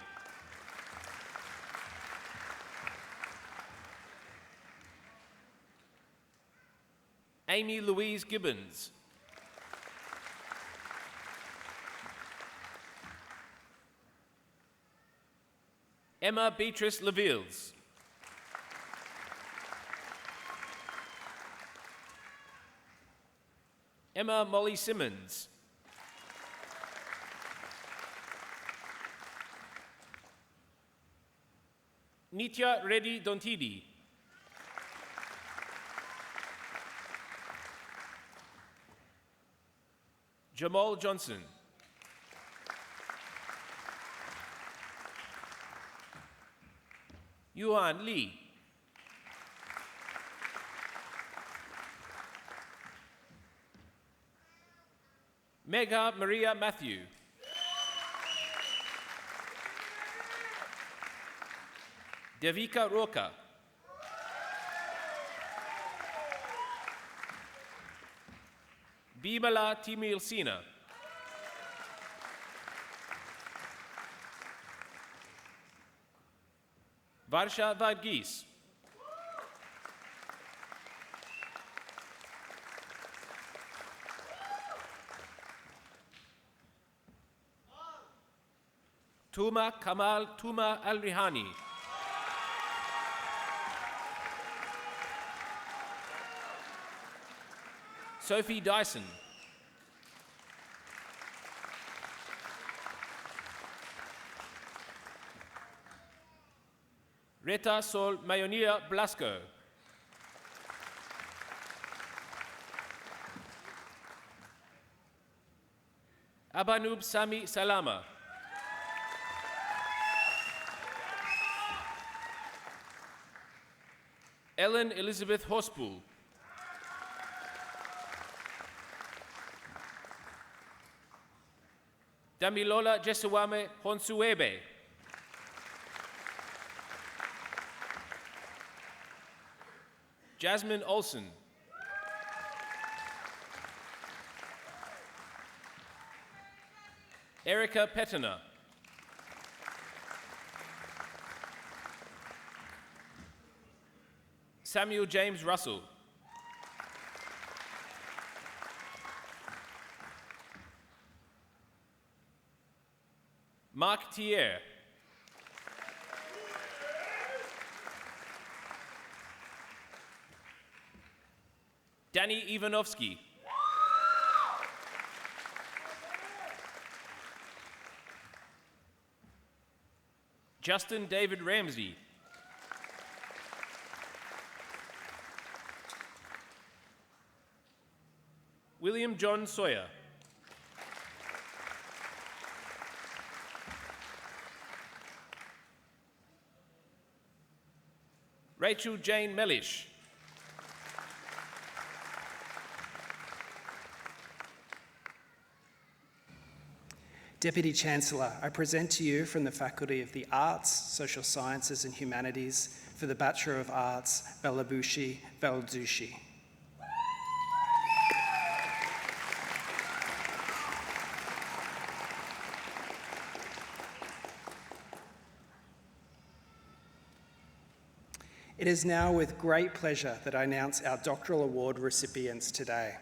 Amy Louise Gibbons. Emma Beatrice Levilles. Emma Molly Simmons. Nitya Reddy Dontidi. Jamal Johnson. Yuan Lee. Megha Maria Matthew. Devika Roka. Bimala Timil Sina. Varsha Varghese. Tuma Kamal Tuma Al-Rihani. Sophie Dyson. Reta Sol Mayonia Blasco. Abanub Sami Salama. Ellen Elizabeth Horspool. Damilola Jesawame Honsuebe. Jasmine Olson. Erica Pettina. Samuel James Russell. Mark Thier. Danny Ivanovsky. Justin David Ramsey. William John Sawyer. Rachel Jane Mellish. Deputy Chancellor, I present to you from the Faculty of the Arts, Social Sciences and Humanities for the Bachelor of Arts, Belabushi Valdushi. It is now with great pleasure that I announce our doctoral award recipients today.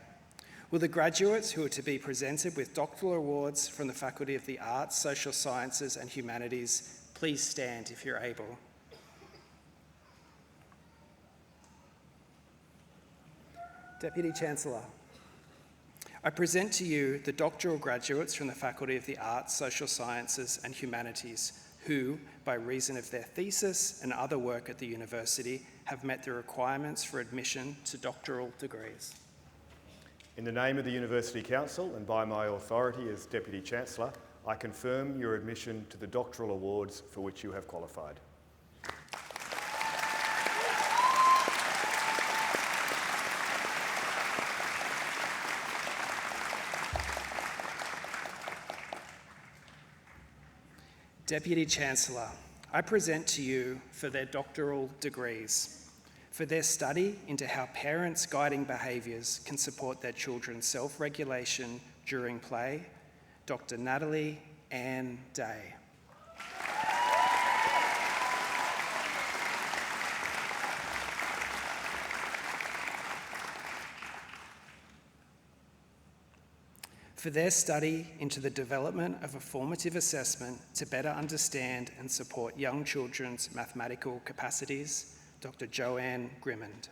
Will the graduates who are to be presented with doctoral awards from the Faculty of the Arts, Social Sciences and Humanities please stand if you're able. Deputy Chancellor, I present to you the doctoral graduates from the Faculty of the Arts, Social Sciences and Humanities who, by reason of their thesis and other work at the university, have met the requirements for admission to doctoral degrees. In the name of the University Council and by my authority as Deputy Chancellor, I confirm your admission to the doctoral awards for which you have qualified. Deputy Chancellor, I present to you for their doctoral degrees, for their study into how parents' guiding behaviours can support their children's self-regulation during play, Dr. Natalie Ann Day. For their study into the development of a formative assessment to better understand and support young children's mathematical capacities, Dr. Joanne Grimmond.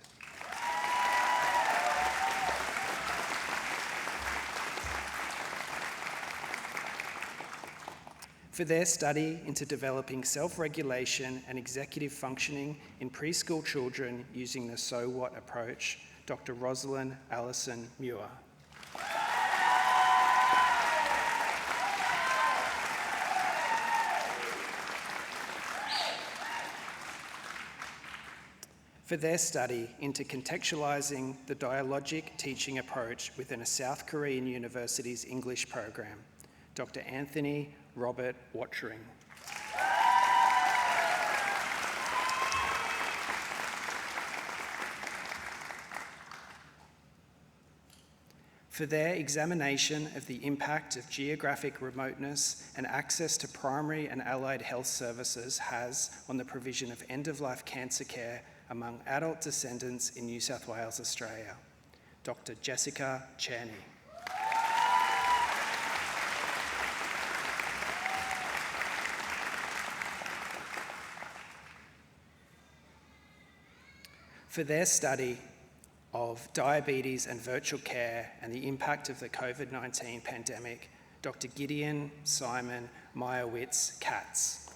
For their study into developing self-regulation and executive functioning in preschool children using the So What approach, Dr. Rosalind Allison Muir. For their study into contextualising the dialogic teaching approach within a South Korean university's English program, Dr. Anthony Robert Watchering. For their examination of the impact of geographic remoteness and access to primary and allied health services has on the provision of end-of-life cancer care among adult descendants in New South Wales, Australia, Dr. Jessica Chaney. For their study of diabetes and virtual care and the impact of the COVID-19 pandemic, Dr. Gideon Simon Meyerowitz-Katz.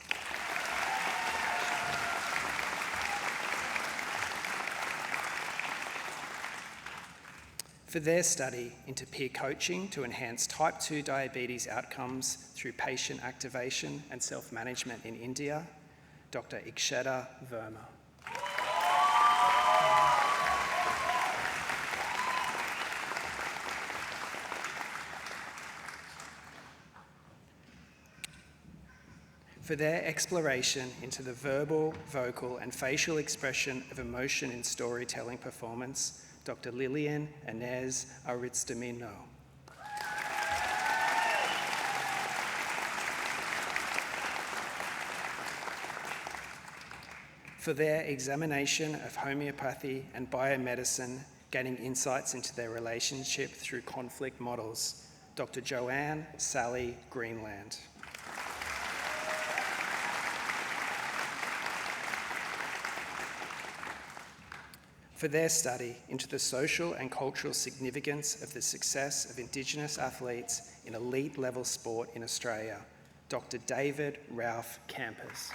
For their study into peer coaching to enhance type 2 diabetes outcomes through patient activation and self-management in India, Dr. Iksheta Verma. For their exploration into the verbal, vocal and facial expression of emotion in storytelling performance, Dr. Lillian Inez Aritzdomino. For their examination of homeopathy and biomedicine, gaining insights into their relationship through conflict models, Dr. Joanne Sally Greenland. For their study into the social and cultural significance of the success of Indigenous athletes in elite level sport in Australia, Dr. David Ralph Campers.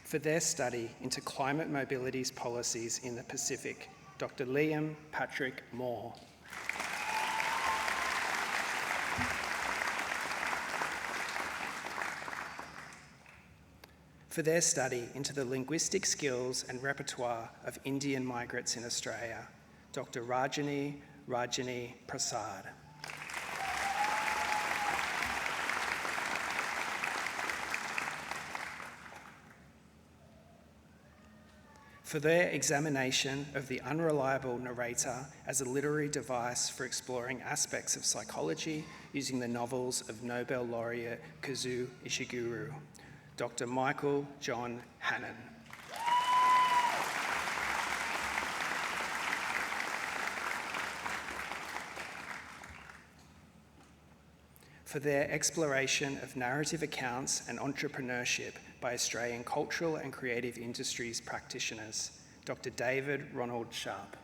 For their study into climate mobility's policies in the Pacific, Dr. Liam Patrick Moore. for their study into the linguistic skills and repertoire of Indian migrants in Australia, Dr. Rajani Prasad. For their examination of the unreliable narrator as a literary device for exploring aspects of psychology using the novels of Nobel laureate Kazuo Ishiguro, Dr. Michael John Hannon. For their exploration of narrative accounts and entrepreneurship by Australian cultural and creative industries practitioners, Dr. David Ronald Sharp.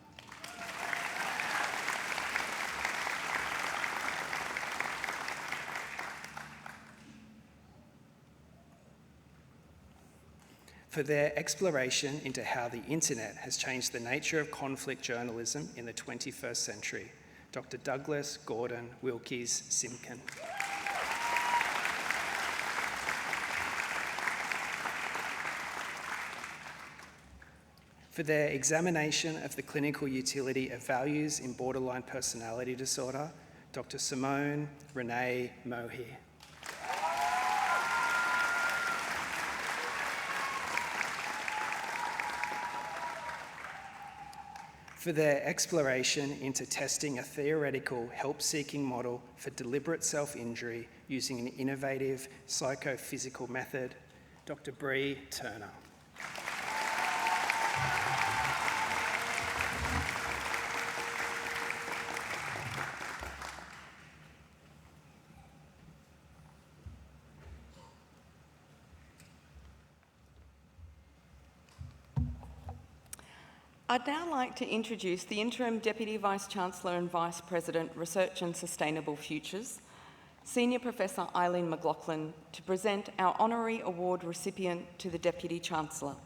For their exploration into how the internet has changed the nature of conflict journalism in the 21st century, Dr. Douglas Gordon Wilkes Simkin. For their examination of the clinical utility of values in borderline personality disorder, Dr. Simone Renee Mohier. For their exploration into testing a theoretical help-seeking model for deliberate self-injury using an innovative psychophysical method, Dr. Bree Turner. I'd now like to introduce the Interim Deputy Vice-Chancellor and Vice President, Research and Sustainable Futures, Senior Professor Eileen McLaughlin, to present our Honorary Award recipient to the Deputy Chancellor.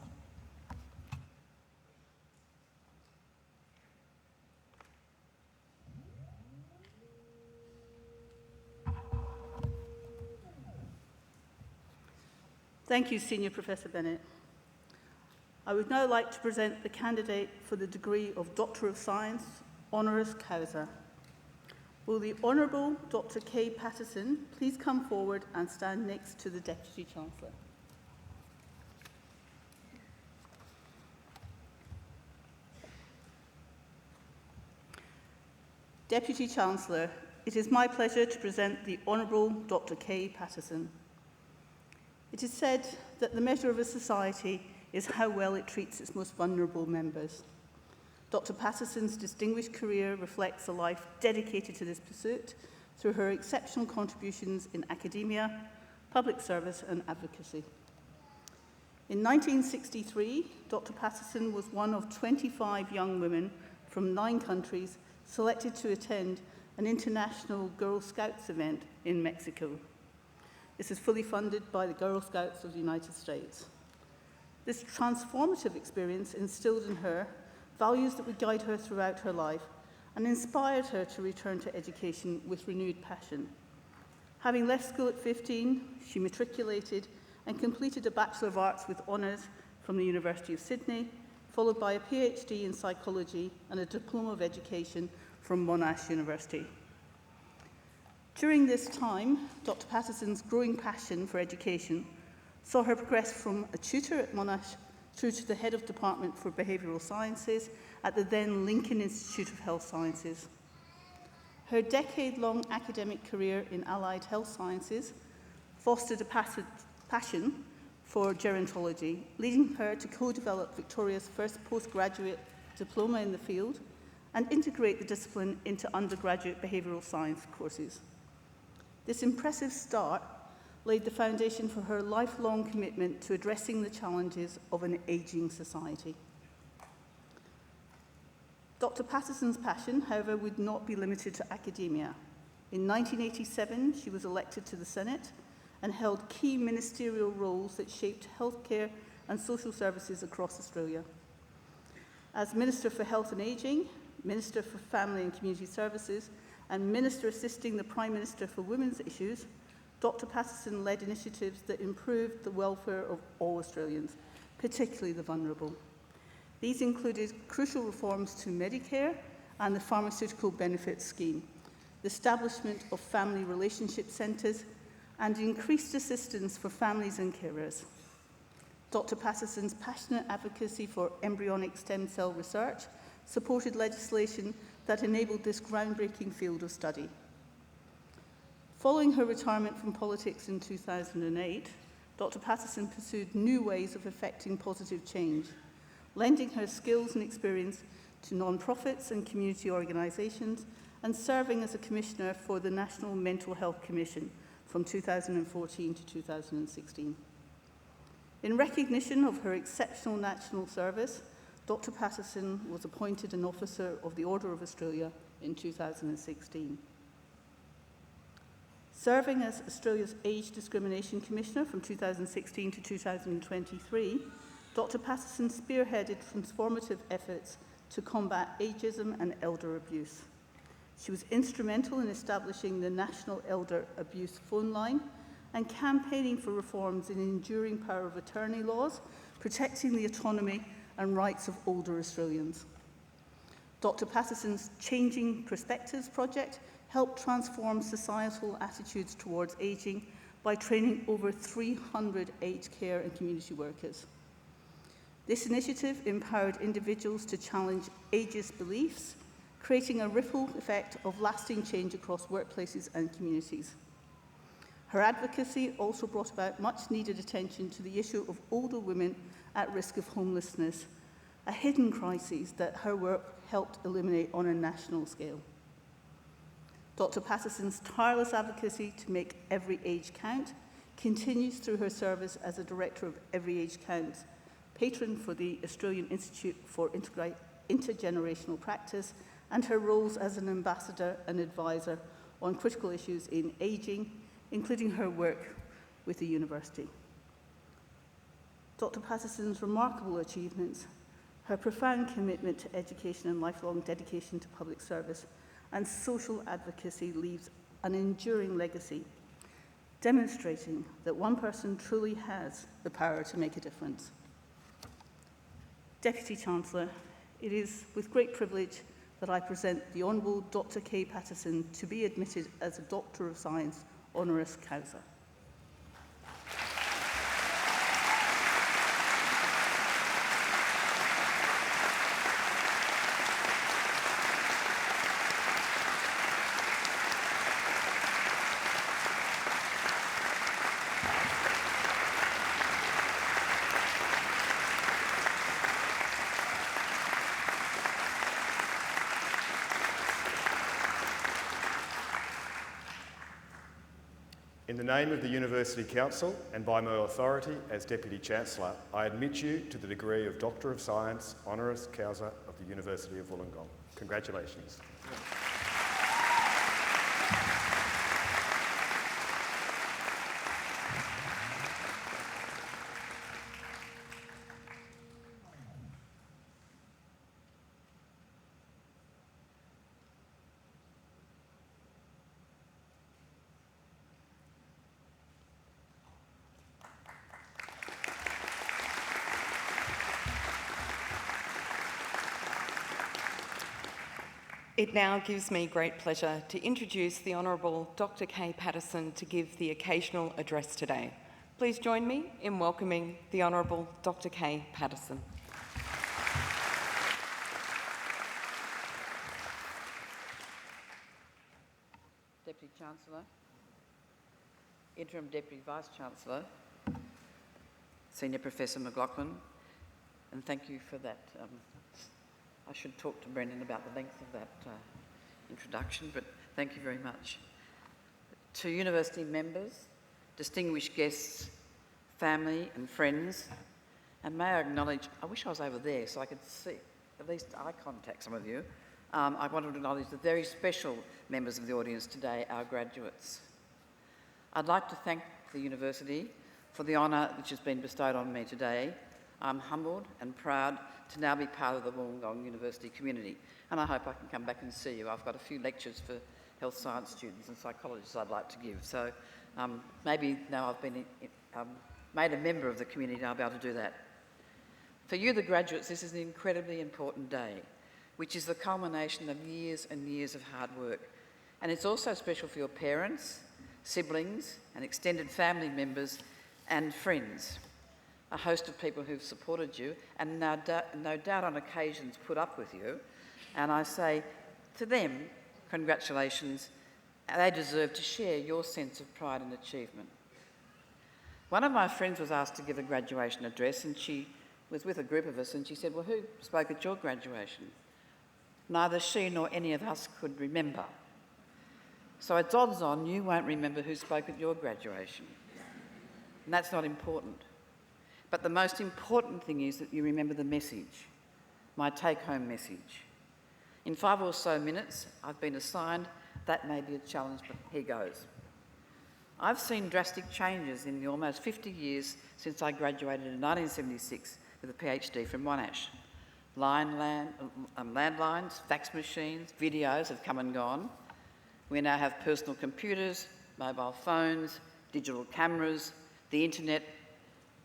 Thank you, Senior Professor Bennett. I would now like to present the candidate for the degree of Doctor of Science, honoris causa. Will the Honourable Dr. Kay Patterson please come forward and stand next to the Deputy Chancellor? Deputy Chancellor, it is my pleasure to present the Honourable Dr. Kay Patterson. It is said that the measure of a society is how well it treats its most vulnerable members. Dr. Patterson's distinguished career reflects a life dedicated to this pursuit through her exceptional contributions in academia, public service and advocacy. In 1963, Dr. Patterson was one of 25 young women from 9 countries selected to attend an international Girl Scouts event in Mexico. This is fully funded by the Girl Scouts of the United States. This transformative experience instilled in her values that would guide her throughout her life and inspired her to return to education with renewed passion. Having left school at 15, she matriculated and completed a Bachelor of Arts with honours from the University of Sydney, followed by a PhD in psychology and a Diploma of Education from Monash University. During this time, Dr. Patterson's growing passion for education saw her progress from a tutor at Monash through to the head of Department for Behavioural Sciences at the then Lincoln Institute of Health Sciences. Her decade-long academic career in allied health sciences fostered a passion for gerontology, leading her to co-develop Victoria's first postgraduate diploma in the field and integrate the discipline into undergraduate behavioural science courses. This impressive start laid the foundation for her lifelong commitment to addressing the challenges of an ageing society. Dr. Patterson's passion, however, would not be limited to academia. In 1987, she was elected to the Senate and held key ministerial roles that shaped healthcare and social services across Australia. As Minister for Health and Ageing, Minister for Family and Community Services, and Minister assisting the Prime Minister for Women's Issues, Dr. Patterson led initiatives that improved the welfare of all Australians, particularly the vulnerable. These included crucial reforms to Medicare and the Pharmaceutical Benefits Scheme, the establishment of family relationship centres, and increased assistance for families and carers. Dr. Patterson's passionate advocacy for embryonic stem cell research supported legislation that enabled this groundbreaking field of study. Following her retirement from politics in 2008, Dr. Patterson pursued new ways of effecting positive change, lending her skills and experience to non-profits and community organisations, and serving as a commissioner for the National Mental Health Commission from 2014 to 2016. In recognition of her exceptional national service, Dr. Patterson was appointed an Officer of the Order of Australia in 2016. Serving as Australia's Age Discrimination Commissioner from 2016 to 2023, Dr. Patterson spearheaded transformative efforts to combat ageism and elder abuse. She was instrumental in establishing the National Elder Abuse Phone Line and campaigning for reforms in enduring power of attorney laws, protecting the autonomy and rights of older Australians. Dr. Patterson's Changing Perspectives project helped transform societal attitudes towards ageing by training over 300 aged care and community workers. This initiative empowered individuals to challenge ageist beliefs, creating a ripple effect of lasting change across workplaces and communities. Her advocacy also brought about much-needed attention to the issue of older women at risk of homelessness, a hidden crisis that her work helped eliminate on a national scale. Dr. Patterson's tireless advocacy to make every age count continues through her service as a Director of Every Age Counts, patron for the Australian Institute for Intergenerational Practice, and her roles as an ambassador and advisor on critical issues in ageing, including her work with the university. Dr. Patterson's remarkable achievements, her profound commitment to education and lifelong dedication to public service and social advocacy leaves an enduring legacy, demonstrating that one person truly has the power to make a difference. Deputy Chancellor, it is with great privilege that I present the Honourable Dr. Kay Patterson to be admitted as a Doctor of Science honoris causa. In the name of the University Council and by my authority as Deputy Chancellor, I admit you to the degree of Doctor of Science honoris causa of the University of Wollongong. Congratulations. It now gives me great pleasure to introduce the Honourable Dr. Kay Patterson to give the occasional address today. Please join me in welcoming the Honourable Dr. Kay Patterson. Deputy Chancellor, Interim Deputy Vice-Chancellor, Senior Professor McLaughlin, and thank you for that. I should talk to Brendan about the length of that introduction, but thank you very much. To university members, distinguished guests, family and friends, and may I acknowledge, I wish I was over there so I could see, at least eye contact some of you. I want to acknowledge the very special members of the audience today, our graduates. I'd like to thank the university for the honour which has been bestowed on me today. I'm humbled and proud to now be part of the Wollongong University community, and I hope I can come back and see you. I've got a few lectures for health science students and psychologists I'd like to give, so Maybe now I've been made a member of the community, I'll be able to do that. For you, the graduates, this is an incredibly important day, which is the culmination of years and years of hard work. And it's also special for your parents, siblings, and extended family members and friends, a host of people who've supported you and no doubt on occasions put up with you. And I say to them, congratulations, they deserve to share your sense of pride and achievement. One of my friends was asked to give a graduation address, and she was with a group of us, and she said, well, who spoke at your graduation? Neither she nor any of us could remember. So it's odds on you won't remember who spoke at your graduation. And that's not important. But the most important thing is that you remember the message, my take-home message. In 5 or so minutes, I've been assigned. That may be a challenge, but here goes. I've seen drastic changes in the almost 50 years since I graduated in 1976 with a PhD from Monash. Landlines, fax machines, videos have come and gone. We now have personal computers, mobile phones, digital cameras, the internet,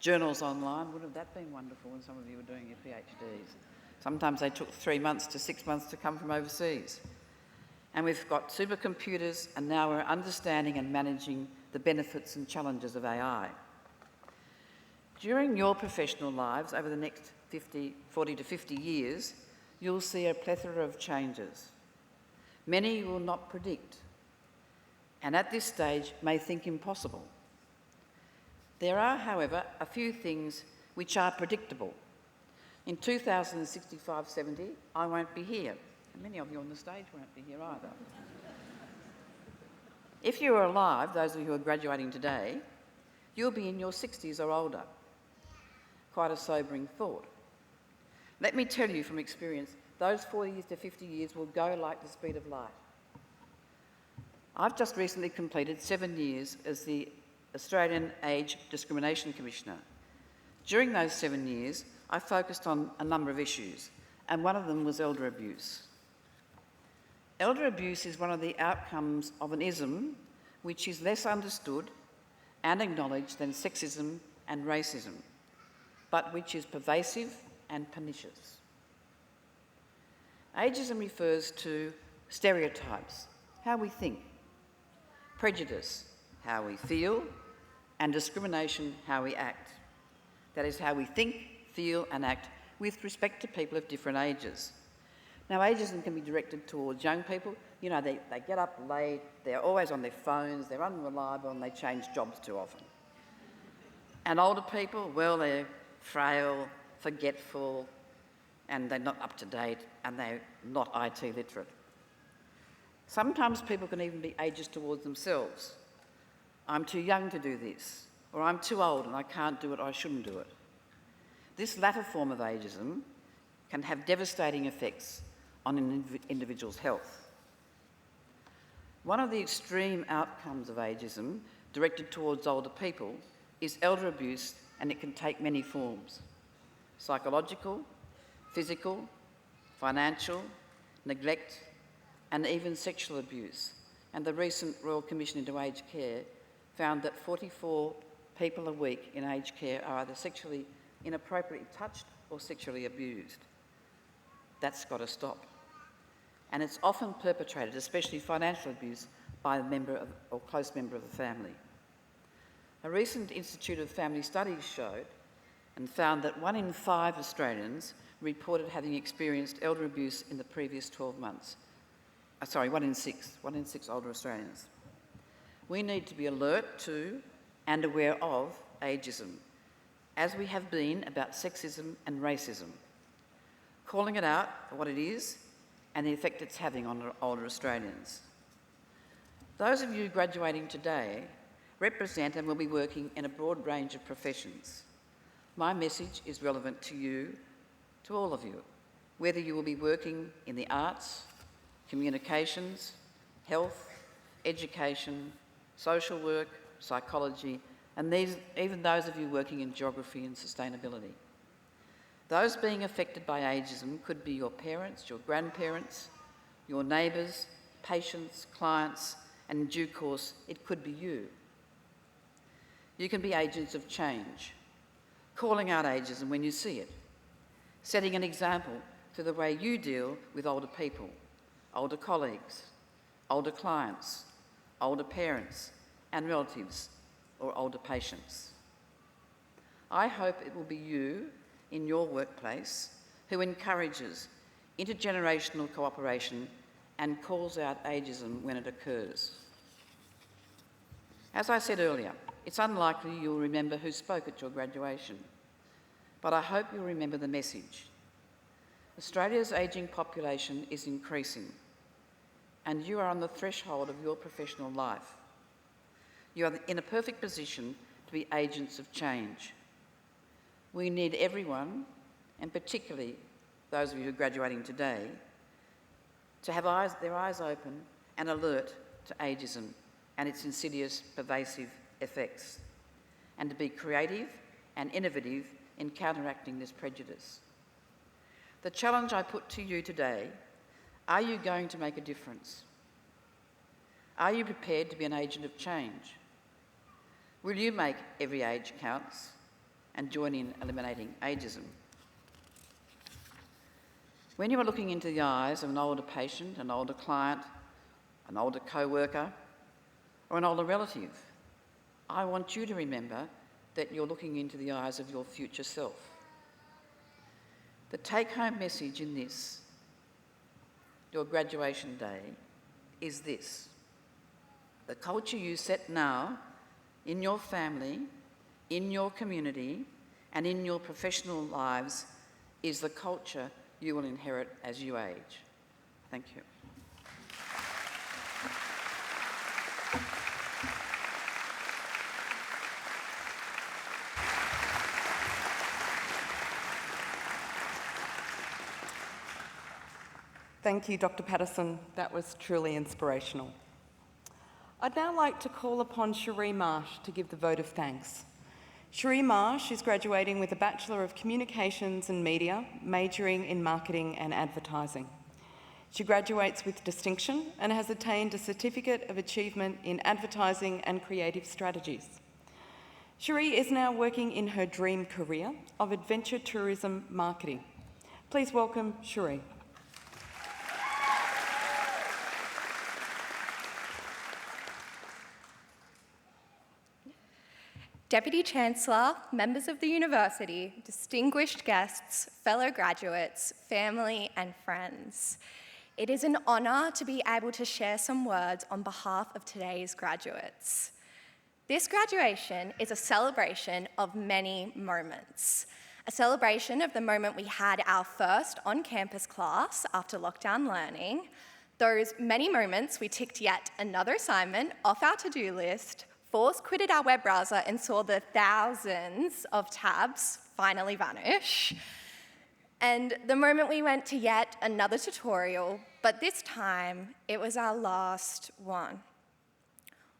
journals online. Wouldn't have that been wonderful when some of you were doing your PhDs? Sometimes they took 3 months to 6 months to come from overseas. And we've got supercomputers, and now we're understanding and managing the benefits and challenges of AI. During your professional lives, over the next 40 to 50 years, you'll see a plethora of changes. Many you will not predict, and at this stage may think impossible. There are, however, a few things which are predictable. In 2065-70, I won't be here, and many of you on the stage won't be here either. If you are alive, those of you who are graduating today, you'll be in your 60s or older. Quite a sobering thought. Let me tell you from experience, those 40 to 50 years will go like the speed of light. I've just recently completed 7 years as the Australian Age Discrimination Commissioner. During those 7 years, I focused on a number of issues, and one of them was elder abuse. Elder abuse is one of the outcomes of an ism which is less understood and acknowledged than sexism and racism, but which is pervasive and pernicious. Ageism refers to stereotypes, how we think, prejudice, how we feel, and discrimination, how we act. That is, how we think, feel, and act with respect to people of different ages. Now, ageism can be directed towards young people. You know, they get up late, they're always on their phones, they're unreliable, and they change jobs too often. And older people, well, they're frail, forgetful, and they're not up to date, and they're not IT literate. Sometimes people can even be ageist towards themselves. I'm too young to do this, or I'm too old and I can't do it, or I shouldn't do it. This latter form of ageism can have devastating effects on an individual's health. One of the extreme outcomes of ageism directed towards older people is elder abuse, and it can take many forms: psychological, physical, financial, neglect, and even sexual abuse. And the recent Royal Commission into Aged Care found that 44 people a week in aged care are either sexually inappropriately touched or sexually abused. That's got to stop. And it's often perpetrated, especially financial abuse, by a member of, or close member of the family. A recent Institute of Family Studies showed and found that 1 in 5 Australians reported having experienced elder abuse in the previous 12 months. 1 in 6 older Australians. We need to be alert to and aware of ageism, as we have been about sexism and racism, calling it out for what it is and the effect it's having on older Australians. Those of you graduating today represent and will be working in a broad range of professions. My message is relevant to you, to all of you, whether you will be working in the arts, communications, health, education, social work, psychology, and even those of you working in geography and sustainability. Those being affected by ageism could be your parents, your grandparents, your neighbours, patients, clients, and in due course, it could be you. You can be agents of change, calling out ageism when you see it, setting an example through the way you deal with older people, older colleagues, older clients, older parents and relatives, or older patients. I hope it will be you in your workplace who encourages intergenerational cooperation and calls out ageism when it occurs. As I said earlier, it's unlikely you'll remember who spoke at your graduation, but I hope you'll remember the message. Australia's ageing population is increasing, and you are on the threshold of your professional life. You are in a perfect position to be agents of change. We need everyone, and particularly those of you who are graduating today, to have their eyes open and alert to ageism and its insidious, pervasive effects, and to be creative and innovative in counteracting this prejudice. The challenge I put to you today: are you going to make a difference? Are you prepared to be an agent of change? Will you make every age counts and join in eliminating ageism? When you are looking into the eyes of an older patient, an older client, an older co-worker, or an older relative, I want you to remember that you're looking into the eyes of your future self. The take-home message in this, your graduation day, is this: the culture you set now in your family, in your community, and in your professional lives is the culture you will inherit as you age. Thank you. Thank you, Dr. Patterson. That was truly inspirational. I'd now like to call upon Cherie Marsh to give the vote of thanks. Cherie Marsh is graduating with a Bachelor of Communications and Media, majoring in Marketing and Advertising. She graduates with distinction and has attained a Certificate of Achievement in Advertising and Creative Strategies. Cherie is now working in her dream career of adventure tourism marketing. Please welcome Cherie. Deputy Chancellor, members of the University, distinguished guests, fellow graduates, family and friends. It is an honour to be able to share some words on behalf of today's graduates. This graduation is a celebration of many moments. A celebration of the moment we had our first on-campus class after lockdown learning, those many moments we ticked yet another assignment off our to-do list, force quitted our web browser and saw the thousands of tabs finally vanish. And the moment we went to yet another tutorial, but this time it was our last one.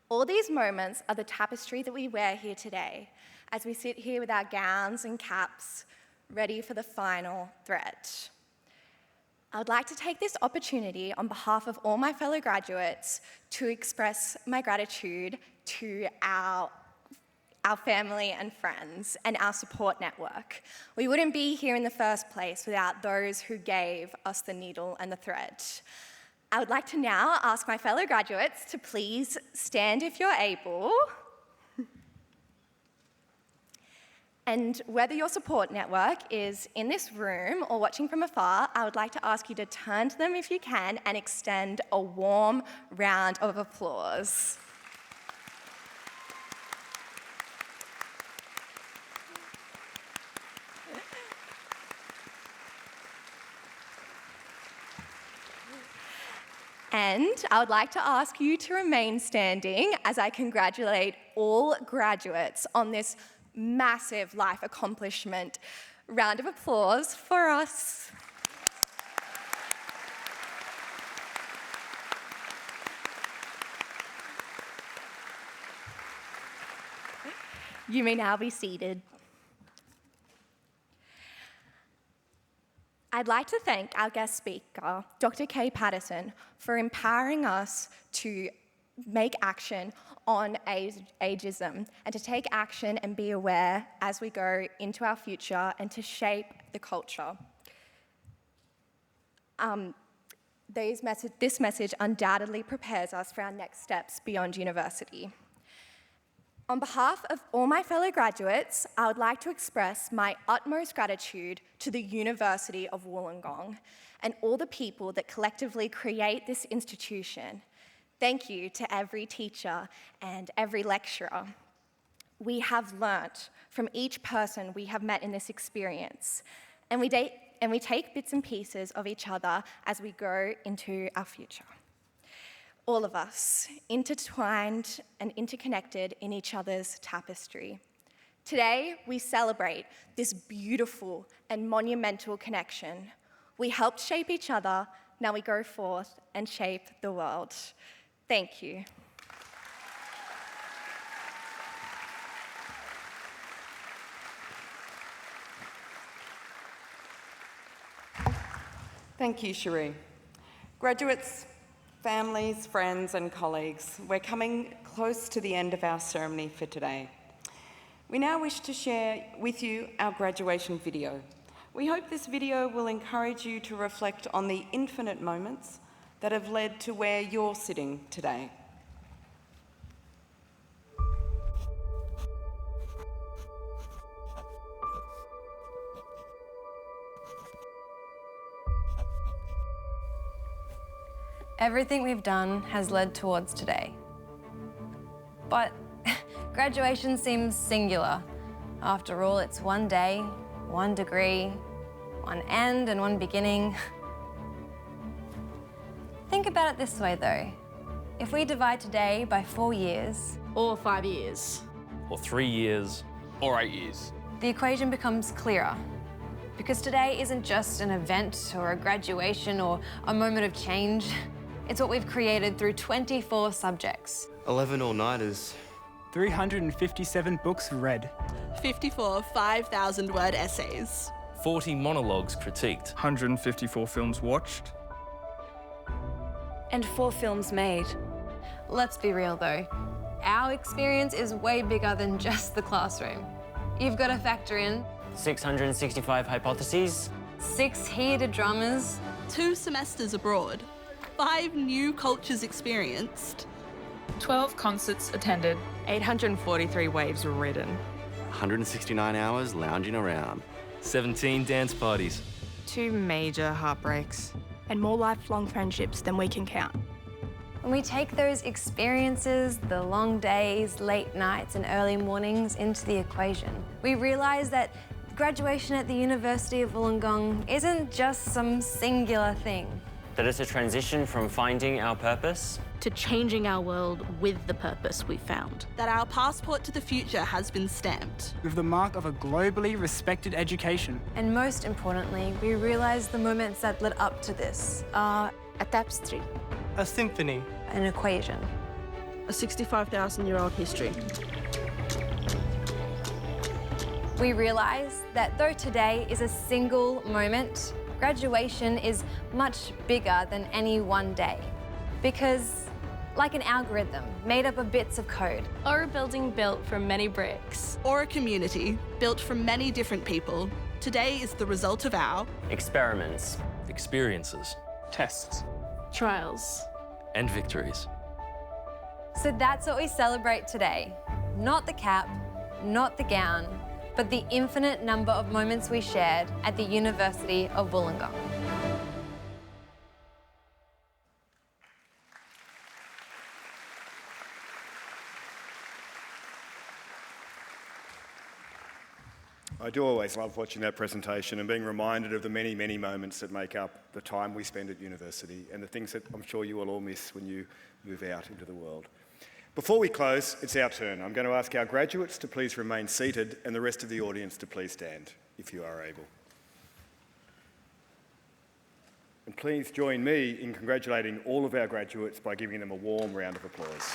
All these moments are the tapestry that we wear here today as we sit here with our gowns and caps ready for the final thread. I would like to take this opportunity on behalf of all my fellow graduates to express my gratitude to our family and friends and our support network. We wouldn't be here in the first place without those who gave us the needle and the thread. I would like to now ask my fellow graduates to please stand if you're able. And whether your support network is in this room or watching from afar, I would like to ask you to turn to them if you can and extend a warm round of applause. And I would like to ask you to remain standing as I congratulate all graduates on this massive life accomplishment. Round of applause for us. You may now be seated. I'd like to thank our guest speaker, Dr. Kay Patterson, for empowering us to make action on ageism and to take action and be aware as we go into our future and to shape the culture. This message undoubtedly prepares us for our next steps beyond university. On behalf of all my fellow graduates, I would like to express my utmost gratitude to the University of Wollongong and all the people that collectively create this institution. Thank you to every teacher and every lecturer. We have learnt from each person we have met in this experience, and we take bits and pieces of each other as we go into our future. All of us, intertwined and interconnected in each other's tapestry. Today, we celebrate this beautiful and monumental connection. We helped shape each other, now we go forth and shape the world. Thank you. Thank you, Cherie. Graduates, families, friends and colleagues, we're coming close to the end of our ceremony for today. We now wish to share with you our graduation video. We hope this video will encourage you to reflect on the infinite moments that have led to where you're sitting today. Everything we've done has led towards today. But graduation seems singular. After all, it's one day, one degree, one end and one beginning. Think about it this way though. If we divide today by 4 years, or 5 years, Or 3 years. Or 8 years. the equation becomes clearer. Because today isn't just an event or a graduation or a moment of change. It's what we've created through 24 subjects. 11 all-nighters. 357 books read. 54 5,000-word essays. 40 monologues critiqued. 154 films watched. And 4 films made. Let's be real though. Our experience is way bigger than just the classroom. You've got to factor in 665 hypotheses. 6 heated dramas. 2 semesters abroad. 5 new cultures experienced. 12 concerts attended. 843 waves ridden. 169 hours lounging around. 17 dance parties. 2 major heartbreaks. And more lifelong friendships than we can count. When we take those experiences, the long days, late nights and early mornings into the equation, we realise that graduation at the University of Wollongong isn't just some singular thing. That it's a transition from finding our purpose to changing our world with the purpose we found. That our passport to the future has been stamped. With the mark of a globally respected education. And most importantly, we realise the moments that led up to this are a tapestry, a symphony, an equation, a 65,000-year-old history. We realise that though today is a single moment, graduation is much bigger than any one day. Because, like an algorithm made up of bits of code, or a building built from many bricks, or a community built from many different people, today is the result of our experiments, experiences, tests, trials, and victories. So that's what we celebrate today. Not the cap, not the gown, but the infinite number of moments we shared at the University of Wollongong. I do always love watching that presentation and being reminded of the many, many moments that make up the time we spend at university and the things that I'm sure you will all miss when you move out into the world. Before we close, it's our turn. I'm going to ask our graduates to please remain seated and the rest of the audience to please stand, if you are able. And please join me in congratulating all of our graduates by giving them a warm round of applause.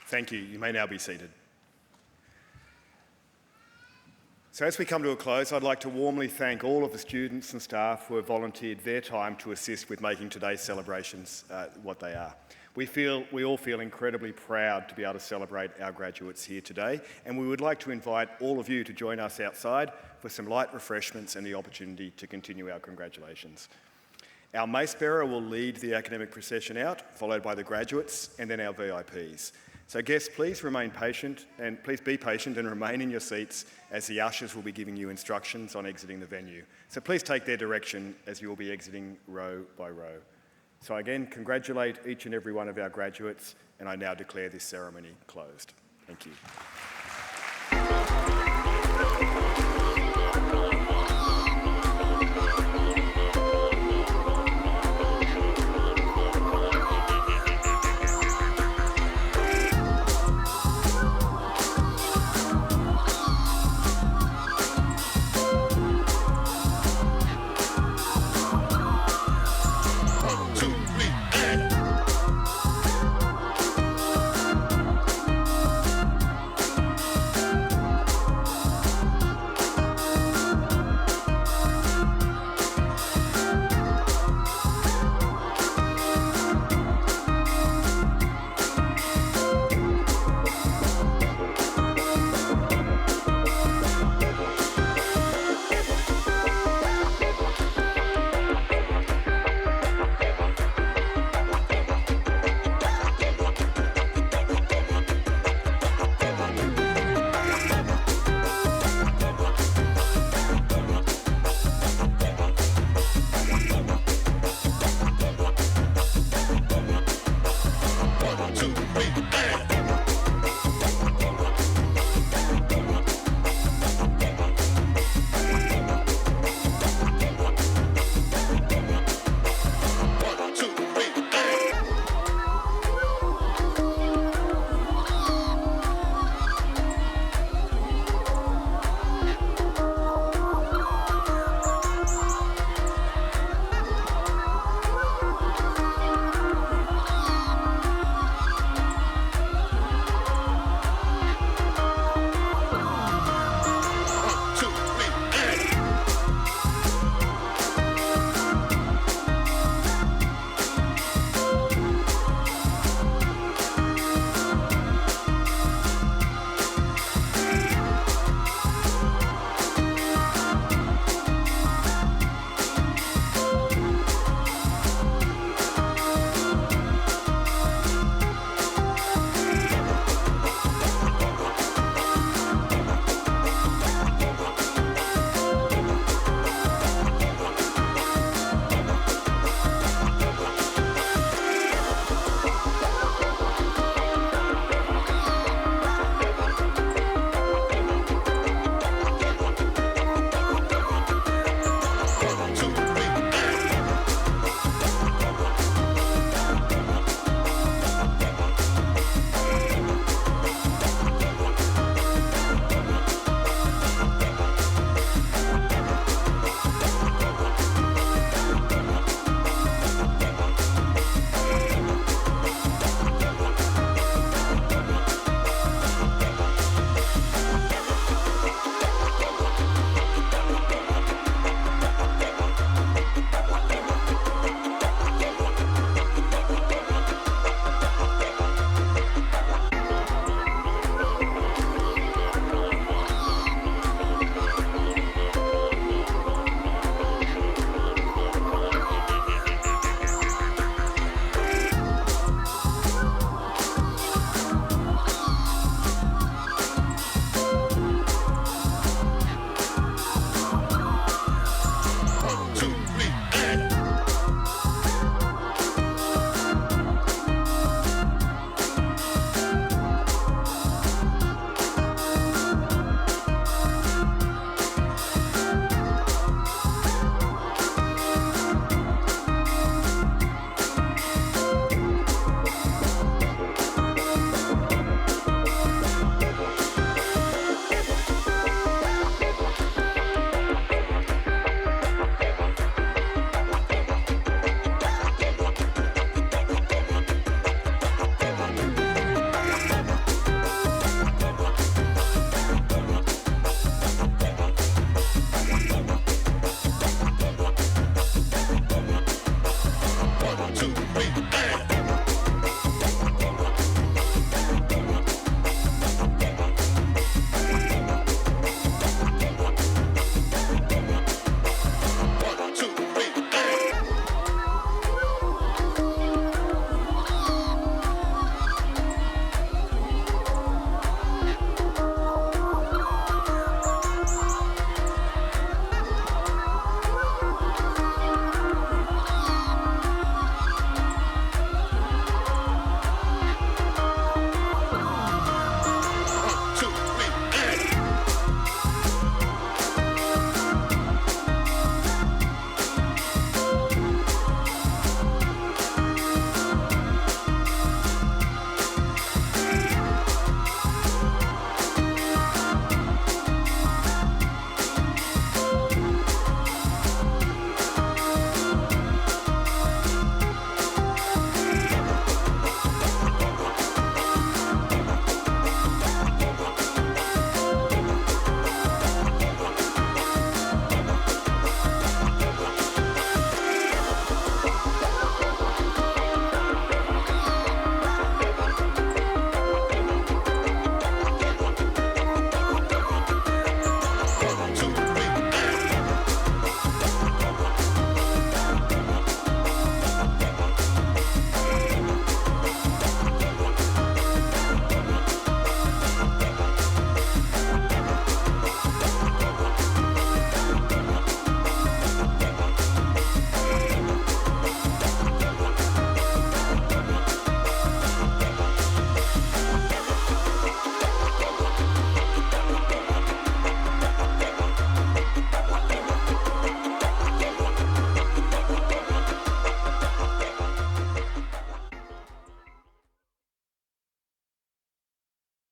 Thank you. You may now be seated. So as we come to a close, I'd like to warmly thank all of the students and staff who have volunteered their time to assist with making today's celebrations what they are. We all feel incredibly proud to be able to celebrate our graduates here today, and we would like to invite all of you to join us outside for some light refreshments and the opportunity to continue our congratulations. Our mace bearer will lead the academic procession out, followed by the graduates and then our VIPs. So guests, please remain patient, and please be patient and remain in your seats as the ushers will be giving you instructions on exiting the venue. So please take their direction as you will be exiting row by row. So again, congratulate each and every one of our graduates, and I now declare this ceremony closed. Thank you.